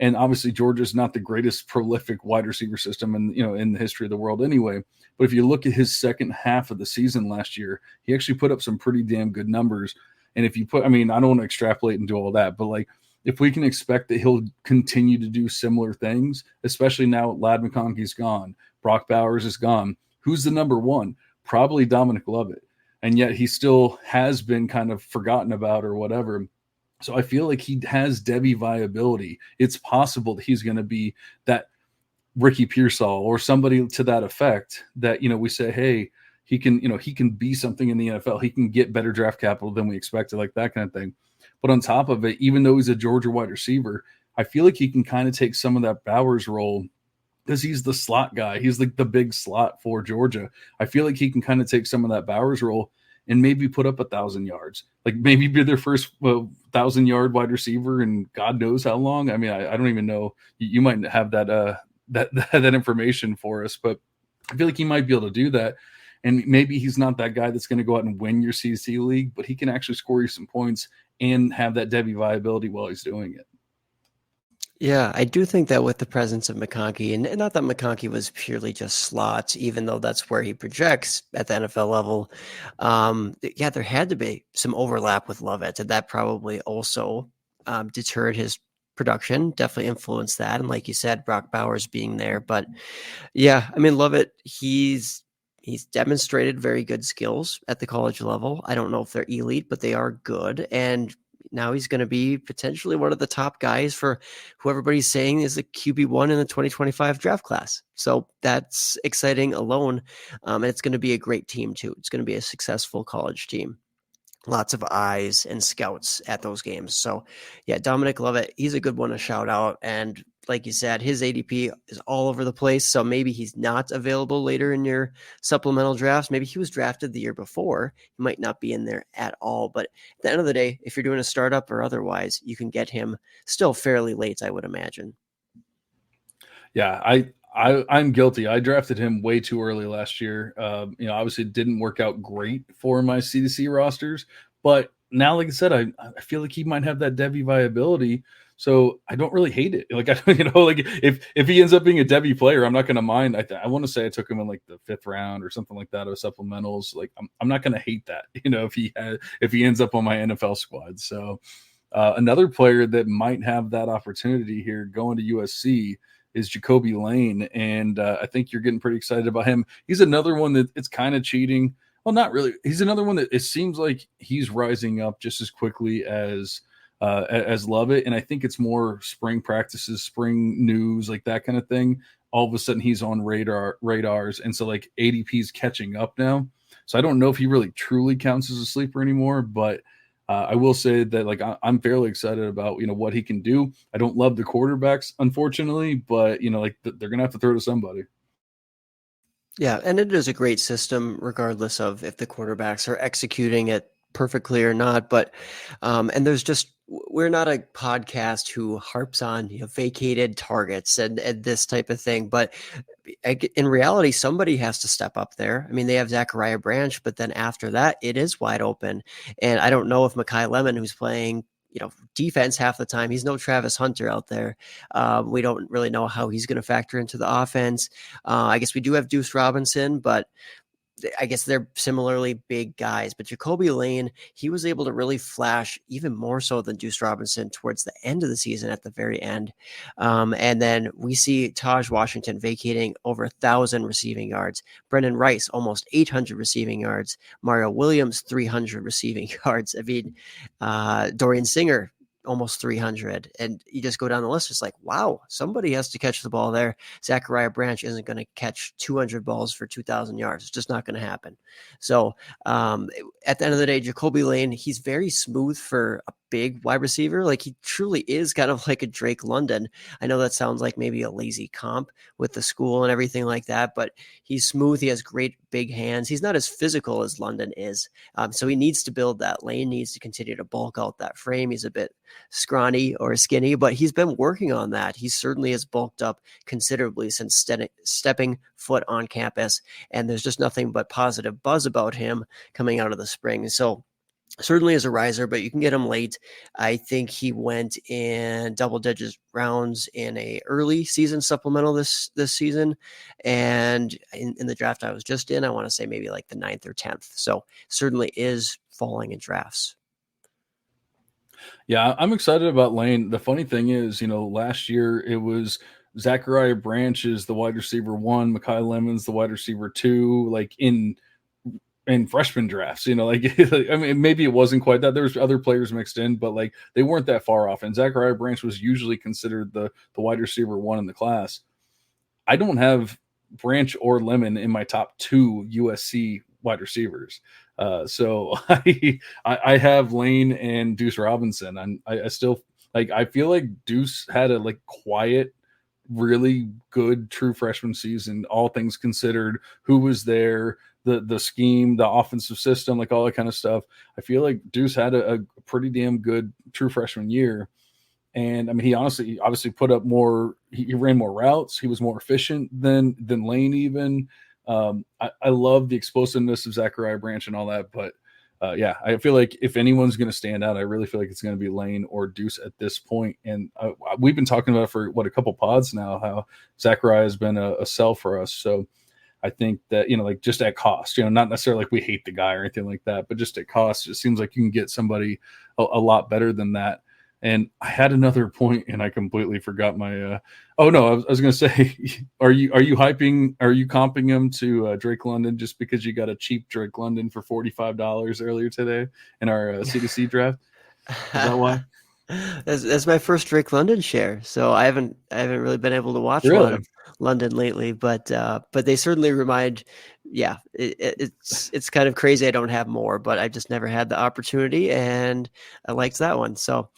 And obviously Georgia's not the greatest prolific wide receiver system in the history of the world anyway. But if you look at his second half of the season last year, he actually put up some pretty damn good numbers. And if you I don't want to extrapolate and do all that, but like if we can expect that he'll continue to do similar things, especially now Ladd McConkey's gone, Brock Bowers is gone, who's the number one? Probably Dominic Lovett. And yet he still has been kind of forgotten about or whatever. So I feel like he has Devy viability. It's possible that he's going to be that Ricky Pearsall or somebody to that effect that, we say, hey, he can be something in the NFL. He can get better draft capital than we expected, like that kind of thing. But on top of it, even though he's a Georgia wide receiver, I feel like he can kind of take some of that Bowers role because he's the slot guy. He's like the big slot for Georgia. I feel like he can kind of take some of that Bowers role and maybe put up 1,000 yards, like maybe be their first 1,000-yard wide receiver and God knows how long. I don't even know. You might have that information for us, but I feel like he might be able to do that. And maybe he's not that guy that's going to go out and win your CC league, but he can actually score you some points and have that Devy viability while he's doing it. Yeah, I do think that with the presence of McConkey, and not that McConkey was purely just slots, even though that's where he projects at the NFL level. There had to be some overlap with Lovett, and that probably also deterred his production, definitely influenced that. And like you said, Brock Bowers being there. But yeah, Lovett, he's demonstrated very good skills at the college level. I don't know if they're elite, but they are good. And now he's going to be potentially one of the top guys for who everybody's saying is the QB1 in the 2025 draft class. So that's exciting alone. And it's going to be a great team too. It's going to be a successful college team. Lots of eyes and scouts at those games. So yeah, Dominic Lovett, he's a good one to shout out. And like you said, his ADP is all over the place. So maybe he's not available later in your supplemental drafts. Maybe he was drafted the year before. He might not be in there at all. But at the end of the day, if you're doing a startup or otherwise, you can get him still fairly late, I would imagine. Yeah, I'm guilty. I drafted him way too early last year. Obviously it didn't work out great for my CDC rosters, but now, like I said, I feel like he might have that Devy viability. So I don't really hate it. Like, if he ends up being a Devy player, I'm not going to mind. I want to say I took him in like the 5th round or something like that of supplementals. Like, I'm not going to hate that, if he ends up on my NFL squad. So another player that might have that opportunity here going to USC is Jacoby Lane. And I think you're getting pretty excited about him. He's another one that it's kind of cheating. Well, not really. He's another one that it seems like he's rising up just as quickly as Lovett. And I think it's more spring practices, spring news, like that kind of thing. All of a sudden he's on radars. And so like ADP's catching up now. So I don't know if he really truly counts as a sleeper anymore, but I will say that like I'm fairly excited about, what he can do. I don't love the quarterbacks, unfortunately, but they're going to have to throw to somebody. Yeah, and it is a great system, regardless of if the quarterbacks are executing it perfectly or not. But and we're not a podcast who harps on vacated targets and this type of thing. But in reality, somebody has to step up there. They have Zachariah Branch, but then after that, it is wide open. And I don't know if Mekhi Lemon, who's playing defense half the time, he's no Travis Hunter out there. We don't really know how he's going to factor into the offense. I guess we do have Deuce Robinson, but I guess they're similarly big guys. But Jacoby Lane, he was able to really flash even more so than Deuce Robinson towards the end of the season, at the very end. And then we see Taj Washington vacating over 1,000 receiving yards. Brendan Rice, almost 800 receiving yards. Mario Williams, 300 receiving yards. Dorian Singer, almost 300. And you just go down the list. It's like, wow, somebody has to catch the ball there. Zachariah Branch isn't going to catch 200 balls for 2,000 yards. It's just not going to happen. So at the end of the day, Jacoby Lane, he's very smooth for a big wide receiver. Like, he truly is kind of like a Drake London. I know that sounds like maybe a lazy comp with the school and everything like that, but he's smooth. He has great big hands. He's not as physical as London is. So he needs to build that. Lane needs to continue to bulk out that frame. He's a bit scrawny or skinny, but he's been working on that. He certainly has bulked up considerably since stepping foot on campus, and there's just nothing but positive buzz about him coming out of the spring. So certainly is a riser, but you can get him late. I think he went in double digit rounds in a early season supplemental this season, and in the draft I was just in, I want to say maybe like the 9th or 10th. So certainly is falling in drafts. Yeah, I'm excited about Lane. The funny thing is, last year it was Zachariah Branch is the wide receiver 1, Mekhi Lemons the wide receiver 2, like in freshman drafts, I mean, maybe it wasn't quite that. There was other players mixed in, but like they weren't that far off. And Zachariah Branch was usually considered the wide receiver 1 in the class. I don't have Branch or Lemon in my top 2 USC wide receivers. So I have Lane and Deuce Robinson. And I still I feel like Deuce had a quiet, really good true freshman season, all things considered, who was there, the scheme, the offensive system, all that kind of stuff. I feel like Deuce had a pretty damn good true freshman year. And I mean, he obviously put up more, he ran more routes. He was more efficient than Lane even. I love the explosiveness of Zachariah Branch and all that, but yeah, I feel like if anyone's going to stand out, I really feel like it's going to be Lane or Deuce at this point. And we've been talking about it for a couple pods now, how Zachariah has been a sell for us. So I think that, just at cost, not necessarily like we hate the guy or anything like that, but just at cost, it seems like you can get somebody a lot better than that. And I had another point and I completely forgot my, oh no, I was going to say, are you comping him to Drake London just because you got a cheap Drake London for $45 earlier today in our C2C draft? Is that why? That's my first Drake London share, so I haven't really been able to watch a lot of London lately, but they certainly remind. Yeah, it's kind of crazy. I don't have more, but I just never had the opportunity, and I liked that one. So,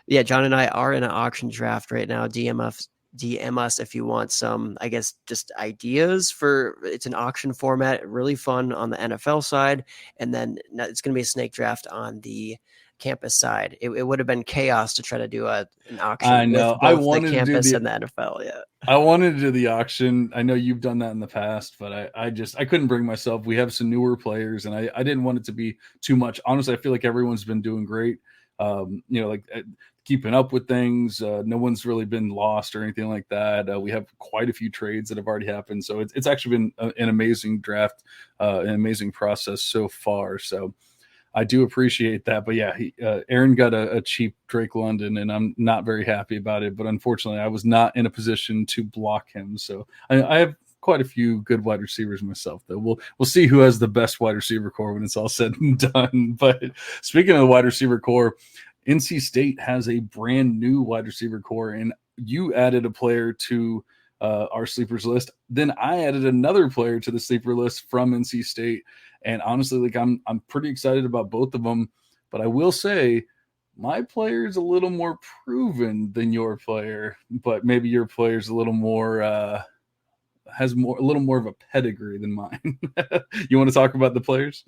yeah, John and I are in an auction draft right now. DM us if you want some, I guess, just ideas for. It's an auction format, really fun on the NFL side, and then it's going to be a snake draft on the campus side. It would have been chaos to try to do an auction. I know. With both I wanted the campus to do and the NFL. Yeah, I wanted to do the auction. I know you've done that in the past, but I couldn't bring myself. We have some newer players, and I didn't want it to be too much. Honestly, I feel like everyone's been doing great. Keeping up with things. No one's really been lost or anything like that. We have quite a few trades that have already happened, so it's actually been an amazing draft, an amazing process so far. So I do appreciate that. But yeah, Aaron got a cheap Drake London, and I'm not very happy about it. But unfortunately, I was not in a position to block him. So I have quite a few good wide receivers myself, though. We'll see who has the best wide receiver core when it's all said and done. But speaking of the wide receiver core, NC State has a brand new wide receiver core, and you added a player to our sleepers list. Then I added another player to the sleeper list from NC State. And honestly, I'm pretty excited about both of them. But I will say my player is a little more proven than your player, but maybe your player is a little more has a little more of a pedigree than mine. You want to talk about the players?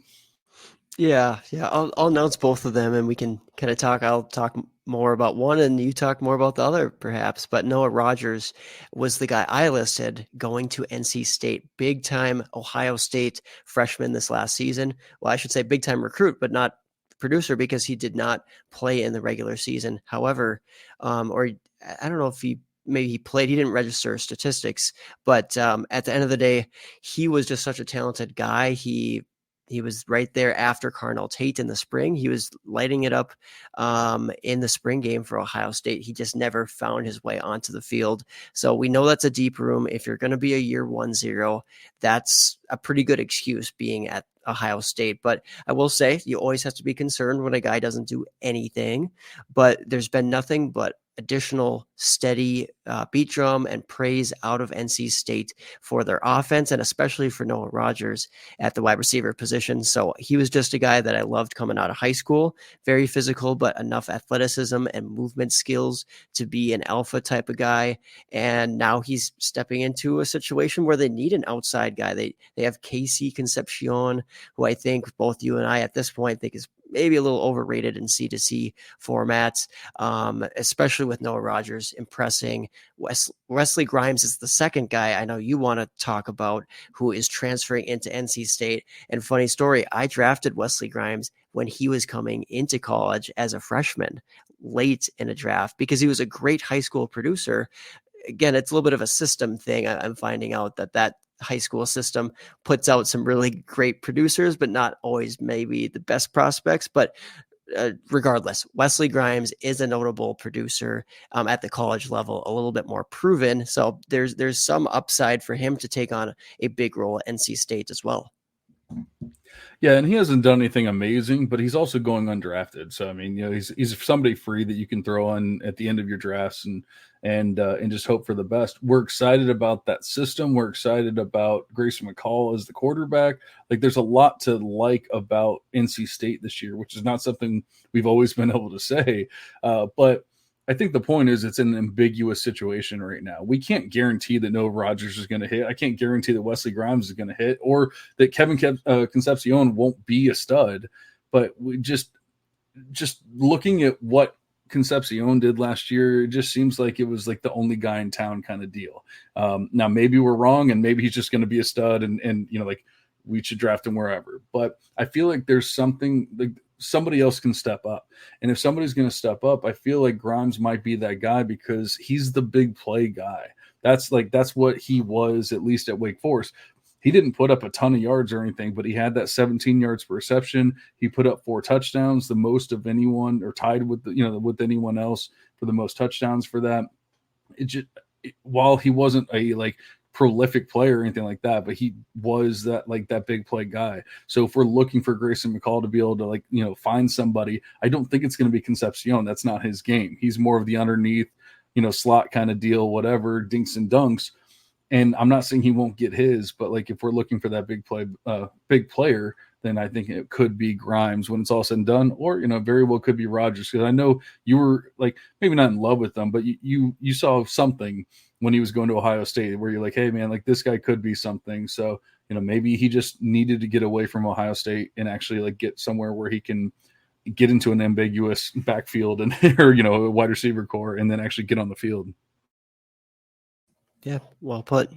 Yeah. I'll announce both of them, and we can kind of talk. I'll talk more about one, and you talk more about the other, perhaps. But Noah Rogers was the guy I listed going to NC State, big time Ohio State freshman this last season. Well, I should say big time recruit, but not producer, because he did not play in the regular season. However, or I don't know if maybe he played, he didn't register statistics, but at the end of the day, he was just such a talented guy. He was right there after Carnell Tate in the spring. He was lighting it up in the spring game for Ohio State. He just never found his way onto the field. So we know that's a deep room. If you're going to be a year 1-0, that's a pretty good excuse being at Ohio State. But I will say you always have to be concerned when a guy doesn't do anything. But there's been nothing but additional steady beat drum and praise out of NC State for their offense, and especially for Noah Rogers at the wide receiver position. So he was just a guy that I loved coming out of high school. Very physical, but enough athleticism and movement skills to be an alpha type of guy. And now he's stepping into a situation where they need an outside guy. They have Casey Concepcion, who I think both you and I at this point think is maybe a little overrated in C2C formats, especially with Noah Rogers impressing. Wesley Grimes is the second guy I know you want to talk about who is transferring into NC State. And funny story, I drafted Wesley Grimes when he was coming into college as a freshman late in a draft because he was a great high school producer. Again, it's a little bit of a system thing. I'm finding out that high school system puts out some really great producers, but not always maybe the best prospects. But regardless, Wesley Grimes is a notable producer at the college level, a little bit more proven. So there's some upside for him to take on a big role at NC State as well. Yeah, and he hasn't done anything amazing, but he's also going undrafted. So I mean, he's somebody free that you can throw on at the end of your drafts and just hope for the best. We're excited about that system. We're excited about Grayson McCall as the quarterback. Like, there's a lot to like about NC State this year, which is not something we've always been able to say. But I think the point is it's an ambiguous situation right now. We can't guarantee that Noah Rogers is going to hit. I can't guarantee that Wesley Grimes is going to hit or that Kevin Concepcion won't be a stud. But we just looking at what Concepcion did last year, it just seems like it was like the only guy in town kind of deal. Now, maybe we're wrong, and maybe he's just going to be a stud and like we should draft him wherever. But I feel like there's something like somebody else can step up. And if somebody's going to step up, I feel like Grimes might be that guy because he's the big play guy. That's what he was, at least at Wake Forest. He didn't put up a ton of yards or anything, but he had that 17 yards per reception. He put up 4 touchdowns, the most of anyone, or tied with with anyone else for the most touchdowns for that. While he wasn't a prolific player or anything like that, but he was that big play guy. So if we're looking for Grayson McCall to be able to find somebody, I don't think it's going to be Concepcion. That's not his game. He's more of the underneath, slot kind of deal, whatever, dinks and dunks. And I'm not saying he won't get his, but if we're looking for that big player, then I think it could be Grimes when it's all said and done, or very well could be Rogers, because I know you were maybe not in love with them, but you saw something when he was going to Ohio State where you're like, hey man, this guy could be something. So maybe he just needed to get away from Ohio State and actually get somewhere where he can get into an ambiguous backfield and or a wide receiver core and then actually get on the field. Yeah, well put.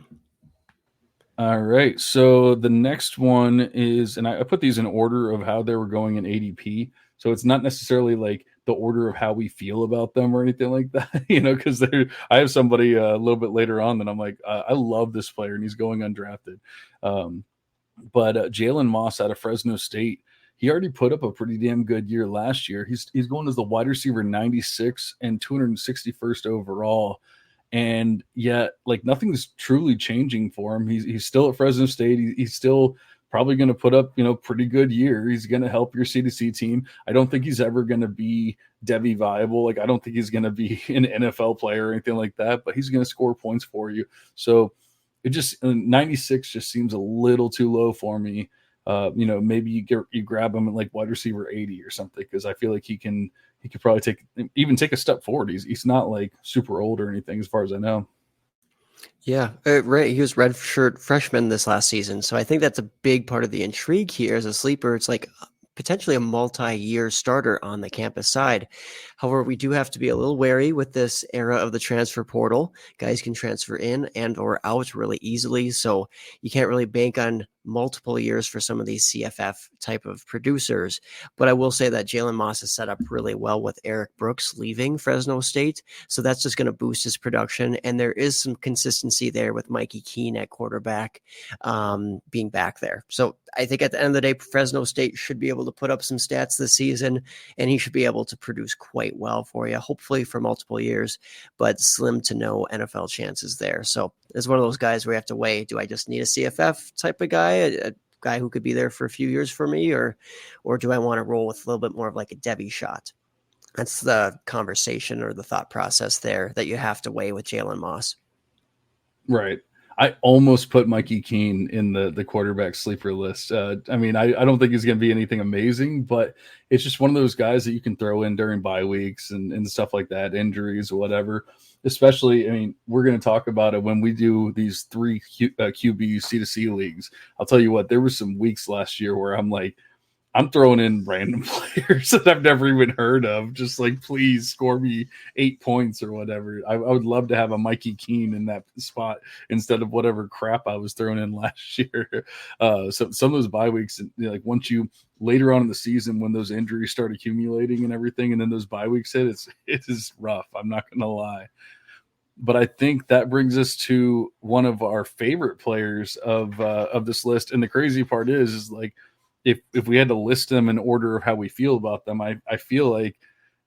All right, so the next one is, and I put these in order of how they were going in ADP. So it's not necessarily the order of how we feel about them or anything like that, because I have somebody a little bit later on that I'm like, I love this player and he's going undrafted. But Jalen Moss out of Fresno State, he already put up a pretty damn good year last year. He's going as the wide receiver 96 and 261st overall. And yet, nothing's truly changing for him. He's still at Fresno State. He's still probably going to put up, pretty good year. He's going to help your C2C team. I don't think he's ever going to be Devy viable. I don't think he's going to be an NFL player or anything like that, but he's going to score points for you. So it just 96 just seems a little too low for me. Maybe you grab him at wide receiver 80 or something, because I feel like he could probably take a step forward. He's not super old or anything as far as I know. Yeah, right. He was redshirt freshman this last season. So I think that's a big part of the intrigue here as a sleeper. It's potentially a multi-year starter on the campus side. However, we do have to be a little wary with this era of the transfer portal. Guys can transfer in and or out really easily. So you can't really bank on multiple years for some of these CFF type of producers. But I will say that Jalen Moss is set up really well with Eric Brooks leaving Fresno State. So that's just going to boost his production. And there is some consistency there with Mikey Keene at quarterback being back there. So I think at the end of the day, Fresno State should be able to put up some stats this season, and he should be able to produce quite well for you, hopefully for multiple years, but slim to no NFL chances there. So it's one of those guys where you have to weigh, do I just need a CFF type of guy, a guy who could be there for a few years for me, or do I want to roll with a little bit more of a Devy shot? That's the conversation or the thought process there that you have to weigh with Jalen Moss. Right. I almost put Mikey Keene in the quarterback sleeper list. I don't think he's going to be anything amazing, but it's just one of those guys that you can throw in during bye weeks and stuff like that, injuries or whatever. Especially, we're going to talk about it when we do these 3 QB C2C leagues. I'll tell you what, there were some weeks last year where I'm I'm throwing in random players that I've never even heard of. Just like, please score me 8 points or whatever. I would love to have a Mikey Keene in that spot instead of whatever crap I was throwing in last year. So some of those bye weeks, like once you later on in the season when those injuries start accumulating and everything, and then those bye weeks hit, it is rough. I'm not going to lie. But I think that brings us to one of our favorite players of this list. And the crazy part is like, if we had to list them in order of how we feel about them, I feel like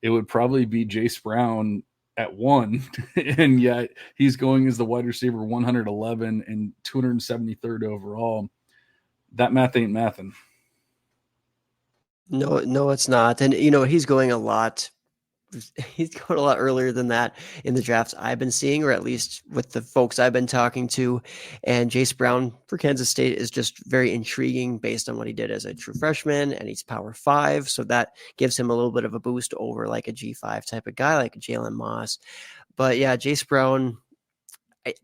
it would probably be Jace Brown at 1, and yet he's going as the wide receiver 111 and 273rd overall. That math ain't mathing. No, it's not. And he's going a lot earlier than that in the drafts I've been seeing, or at least with the folks I've been talking to. And Jace Brown for Kansas State is just very intriguing based on what he did as a true freshman, and he's Power 5. So that gives him a little bit of a boost over like a G5 type of guy, like Jalen Moss. But yeah, Jace Brown,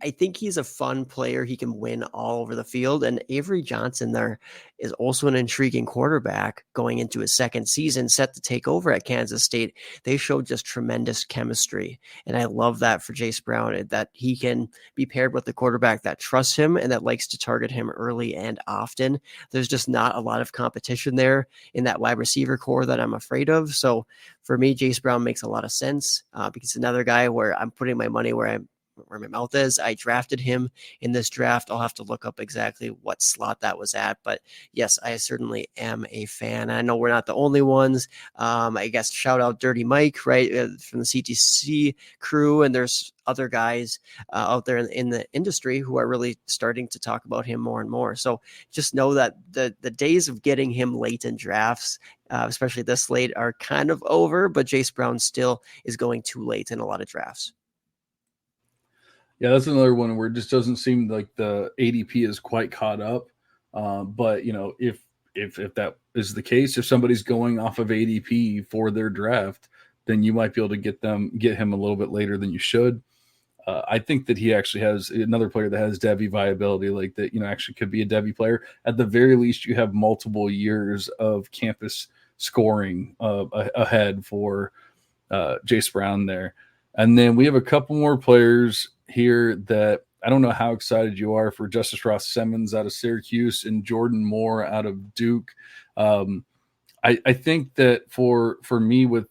I think he's a fun player. He can win all over the field. And Avery Johnson there is also an intriguing quarterback going into his second season, set to take over at Kansas State. They showed just tremendous chemistry. And I love that for Jace Brown, that he can be paired with the quarterback that trusts him and that likes to target him early and often. There's just not a lot of competition there in that wide receiver core that I'm afraid of. So for me, Jace Brown makes a lot of sense because another guy where I'm putting my money where my mouth is. I drafted him in this draft. I'll have to look up exactly what slot that was at, but yes, I certainly am a fan. I know we're not the only ones. I guess shout out Dirty Mike, right, from the CTC crew, and there's other guys out there in the industry who are really starting to talk about him more and more. So just know that the days of getting him late in drafts, especially this late, are kind of over, but Jace Brown still is going too late in a lot of drafts. Yeah, that's another one where it just doesn't seem like the ADP is quite caught up. But if that is the case, if somebody's going off of ADP for their draft, then you might be able to get him a little bit later than you should. I think that he actually has another player that has Devy viability, like that, actually could be a Devy player. At the very least, you have multiple years of campus scoring ahead for Jace Brown there. And then we have a couple more players here that I don't know how excited you are for. Justice Ross Simmons out of Syracuse and Jordan Moore out of Duke. I think that for me with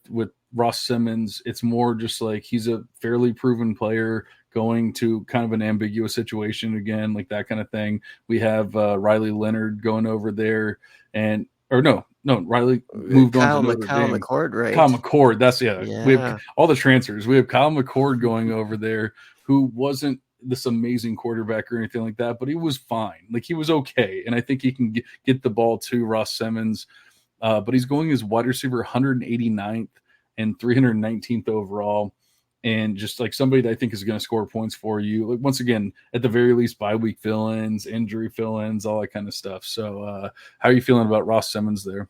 Ross Simmons, it's more just like he's a fairly proven player going to kind of an ambiguous situation again, like that kind of thing. We have Riley Leonard going over there, Riley moved on to Notre Dame. Kyle McCord, right? Kyle McCord, that's yeah. We have all the transfers. We have Kyle McCord going over there, who wasn't this amazing quarterback or anything like that, but he was fine. Like, he was okay, and I think he can get the ball to Ross Simmons. But he's going as wide receiver 189th and 319th overall, and just like somebody that I think is going to score points for you. Like, once again, at the very least, bye week fill-ins, injury fill-ins, all that kind of stuff. So how are you feeling about Ross Simmons there?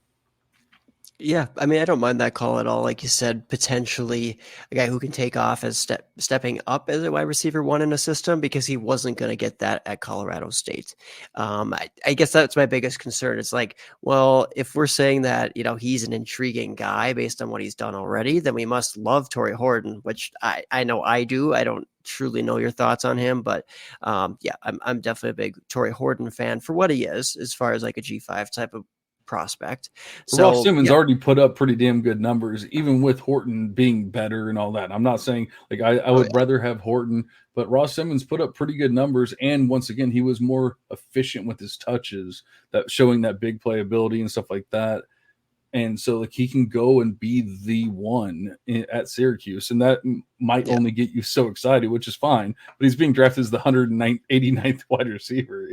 Yeah, I mean, I don't mind that call at all. Like you said, potentially a guy who can take off as stepping up as a wide receiver 1 in a system, because he wasn't going to get that at Colorado State. I guess that's my biggest concern. It's like, well, if we're saying that, he's an intriguing guy based on what he's done already, then we must love Torrey Horton, which I know I do. I don't truly know your thoughts on him, but yeah, I'm definitely a big Torrey Horton fan for what he is, as far as like a G5 type of prospect. So Ross Simmons already put up pretty damn good numbers, even with Horton being better and all that. I'm not saying like I would rather have Horton, but Ross Simmons put up pretty good numbers, and once again, he was more efficient with his touches, that showing that big playability and stuff like that. And so like he can go and be the one at Syracuse, and that might only get you so excited, which is fine. But he's being drafted as the 189th wide receiver,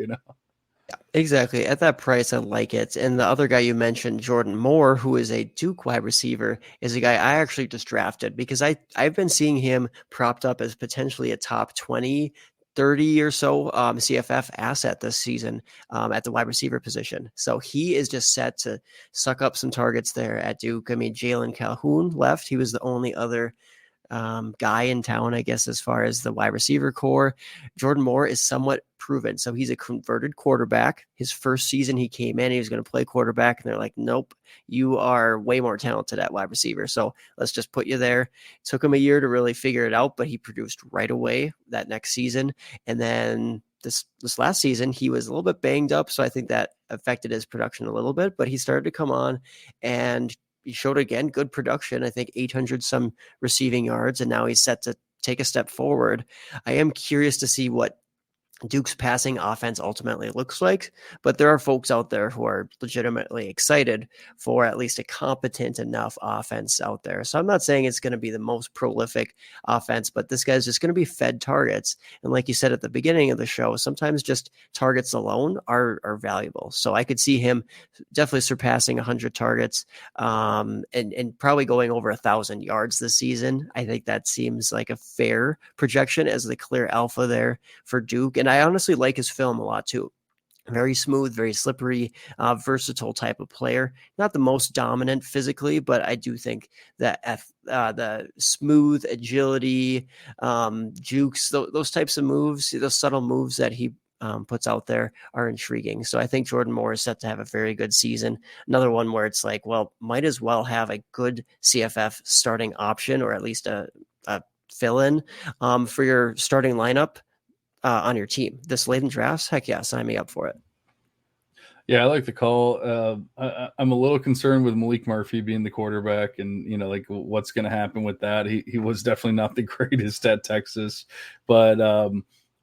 Yeah, exactly. At that price, I like it. And the other guy you mentioned, Jordan Moore, who is a Duke wide receiver, is a guy I actually just drafted because I've been seeing him propped up as potentially a top 20, 30 or so CFF asset this season at the wide receiver position. So he is just set to suck up some targets there at Duke. I mean, Jalen Calhoun left. He was the only other guy in town, I guess, as far as the wide receiver core. Jordan Moore is somewhat proven. So he's a converted quarterback. His first season he came in, he was going to play quarterback, and they're like, nope, you are way more talented at wide receiver. So let's just put you there. It took him a year to really figure it out, but he produced right away that next season. And then this last season, he was a little bit banged up. So I think that affected his production a little bit, but he started to come on and he showed again good production. I think 800 some receiving yards, and now he's set to take a step forward. I am curious to see what Duke's passing offense ultimately looks like, but there are folks out there who are legitimately excited for at least a competent enough offense out there. So I'm not saying it's going to be the most prolific offense, but this guy's just going to be fed targets. And like you said at the beginning of the show, sometimes just targets alone are valuable. So I could see him definitely surpassing 100 targets and probably going over 1,000 yards this season. I think that seems like a fair projection as the clear alpha there for Duke. And I honestly like his film a lot too. Very smooth, very slippery, versatile type of player. Not the most dominant physically, but I do think that the smooth agility, jukes, those types of moves, those subtle moves that he puts out there are intriguing. So I think Jordan Moore is set to have a very good season. Another one where it's like, well, might as well have a good CFF starting option, or at least a fill-in for your starting lineup on your team this late in drafts. Heck yeah, sign me up for it. Yeah, I like the call. I'm a little concerned with Malik Murphy being the quarterback, and like what's going to happen with that. He was definitely not the greatest at Texas, but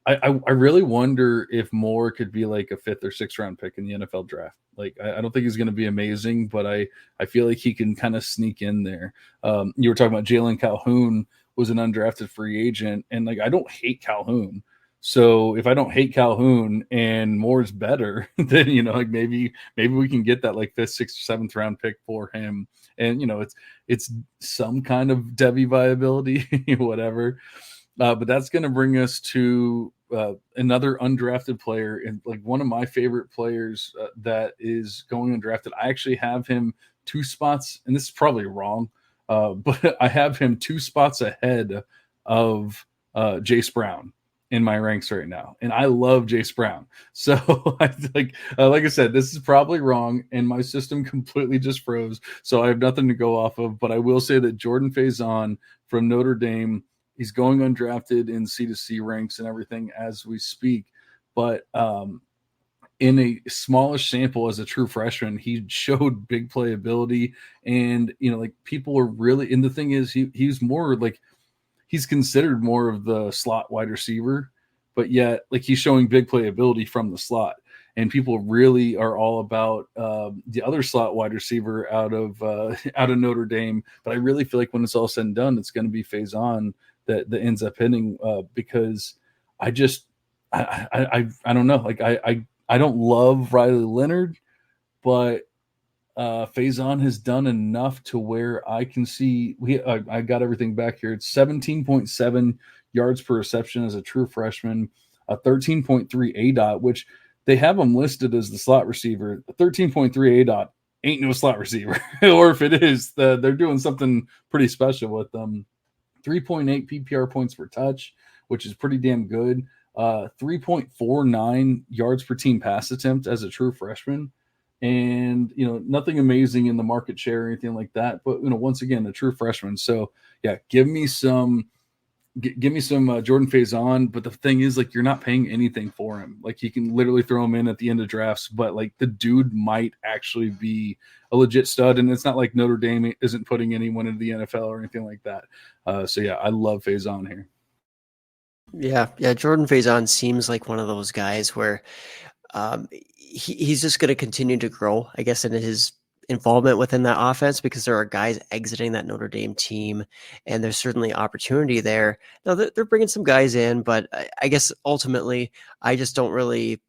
I really wonder if Moore could be like a 5th or 6th round pick in the NFL draft. Like I don't think he's going to be amazing, but I feel like he can kind of sneak in there. You were talking about Jalen Calhoun was an undrafted free agent, and like I don't hate Calhoun. So if I don't hate Calhoun and Moore's better, then like maybe we can get that like 5th, 6th, 7th round pick for him. And it's some kind of Devy viability, whatever. But that's going to bring us to another undrafted player, and like one of my favorite players that is going undrafted. I actually have him 2 spots, and this is probably wrong, but I have him 2 spots ahead of Jace Brown in my ranks right now, and I love Jace Brown. So like I said, this is probably wrong, and my system completely just froze, so I have nothing to go off of. But I will say that Jordan Faison from Notre Dame, he's going undrafted in C2C ranks and everything as we speak. But in a smallish sample as a true freshman, he showed big playability, and like people are really. And the thing is, he's more like. He's considered more of the slot wide receiver, but yet like he's showing big playability from the slot, and people really are all about the other slot wide receiver out of Notre Dame. But I really feel like when it's all said and done, it's going to be Faison that ends up hitting because I don't know. Like I don't love Riley Leonard, but Faison has done enough to where I can see I got everything back here. It's 17.7 yards per reception as a true freshman, a 13.3 ADOT, which they have him listed as the slot receiver. 13.3 ADOT ain't no slot receiver, or if it is, they're doing something pretty special with them. 3.8 PPR points per touch, which is pretty damn good. 3.49 yards per team pass attempt as a true freshman. And nothing amazing in the market share or anything like that, but once again, a true freshman. So yeah, give me some Jordan Faison. But the thing is, like, you're not paying anything for him. Like, you can literally throw him in at the end of drafts, but like the dude might actually be a legit stud. And it's not like Notre Dame isn't putting anyone into the NFL or anything like that. So yeah, I love Faison here. Yeah, Jordan Faison seems like one of those guys where he's just going to continue to grow, I guess, in his involvement within that offense, because there are guys exiting that Notre Dame team, and there's certainly opportunity there. Now they're bringing some guys in, but I guess ultimately, I just don't really.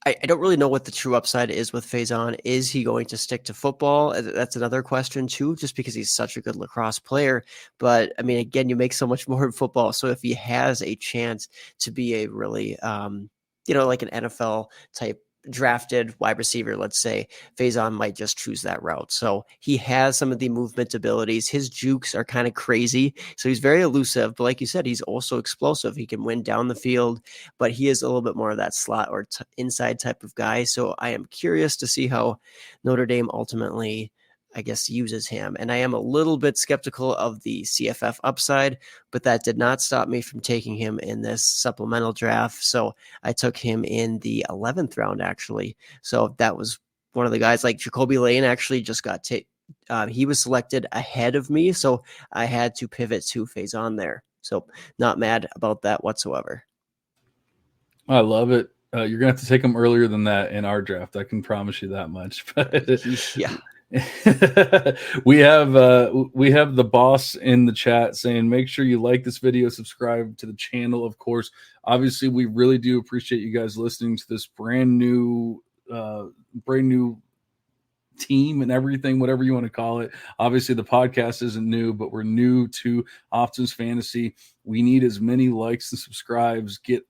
I don't really know what the true upside is with Faison. Is he going to stick to football? That's another question too, just because he's such a good lacrosse player. But I mean, again, you make so much more in football. So if he has a chance to be a really, like an NFL type drafted wide receiver, let's say, Faison might just choose that route. So he has some of the movement abilities. His jukes are kind of crazy. So he's very elusive, but like you said, he's also explosive. He can win down the field, but he is a little bit more of that slot or inside type of guy. So I am curious to see how Notre Dame ultimately, I guess, uses him. And I am a little bit skeptical of the CFF upside, but that did not stop me from taking him in this supplemental draft. So I took him in the 11th round, actually. So that was one of the guys. Like Jacoby Lane actually just got he was selected ahead of me. So I had to pivot to Faison there. So not mad about that whatsoever. I love it. You're going to have to take him earlier than that in our draft. I can promise you that much. But yeah. we have the boss in the chat saying, make sure you like this video, subscribe to the channel. Of course, obviously, we really do appreciate you guys listening to this brand new team and everything, whatever you want to call it. Obviously, the podcast isn't new, but we're new to Optimus Fantasy. We need as many likes and subscribes, get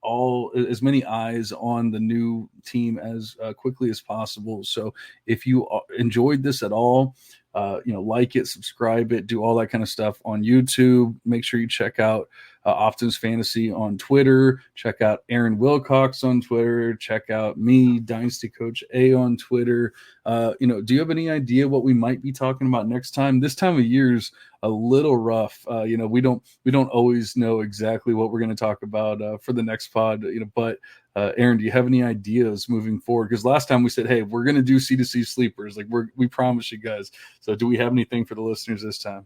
as many eyes on the new team as quickly as possible. So if you enjoyed this at all, like it, subscribe it, do all that kind of stuff on YouTube. Make sure you check out Optimus Fantasy on Twitter. Check out Aaron Wilcox on Twitter. Check out me, Dynasty Coach A, on Twitter. Do you have any idea what we might be talking about next time? This time of year's a little rough. We don't always know exactly what we're going to talk about for the next pod. But Aaron, do you have any ideas moving forward? Because last time we said, hey, we're going to do C2C sleepers. Like we promise you guys. So do we have anything for the listeners this time?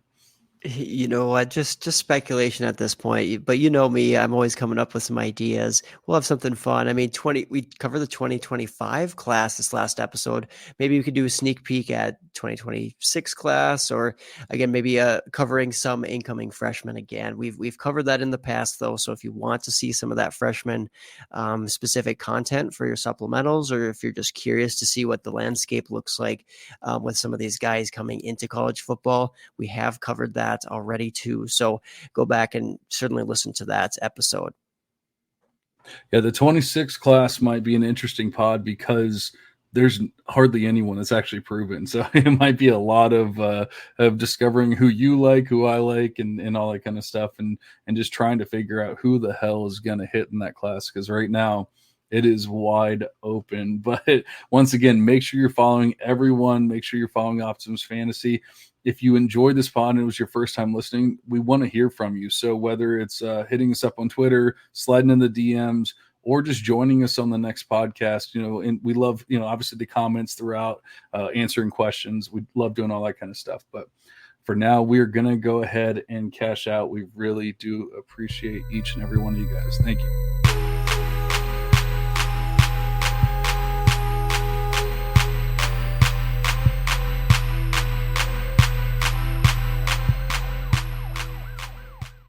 You know what? Just speculation at this point. But you know me, I'm always coming up with some ideas. We'll have something fun. I mean, we covered the 2025 class this last episode. Maybe we could do a sneak peek at 2026 class, or again, maybe covering some incoming freshmen again. We've covered that in the past though. So if you want to see some of that freshman specific content for your supplementals, or if you're just curious to see what the landscape looks like with some of these guys coming into college football, we have covered that already too. So go back and certainly listen to that episode. Yeah, the 26 class might be an interesting pod because there's hardly anyone that's actually proven. So it might be a lot of discovering who you like, who I like, and all that kind of stuff, and just trying to figure out who the hell is going to hit in that class. Because right now it is wide open. But once again, make sure you're following everyone. Make sure you're following Optimus Fantasy. If you enjoyed this pod and it was your first time listening, we want to hear from you. So whether it's hitting us up on Twitter, sliding in the DMs, or just joining us on the next podcast, and we love, obviously the comments throughout, answering questions. We love doing all that kind of stuff. But for now, we're going to go ahead and cash out. We really do appreciate each and every one of you guys. Thank you.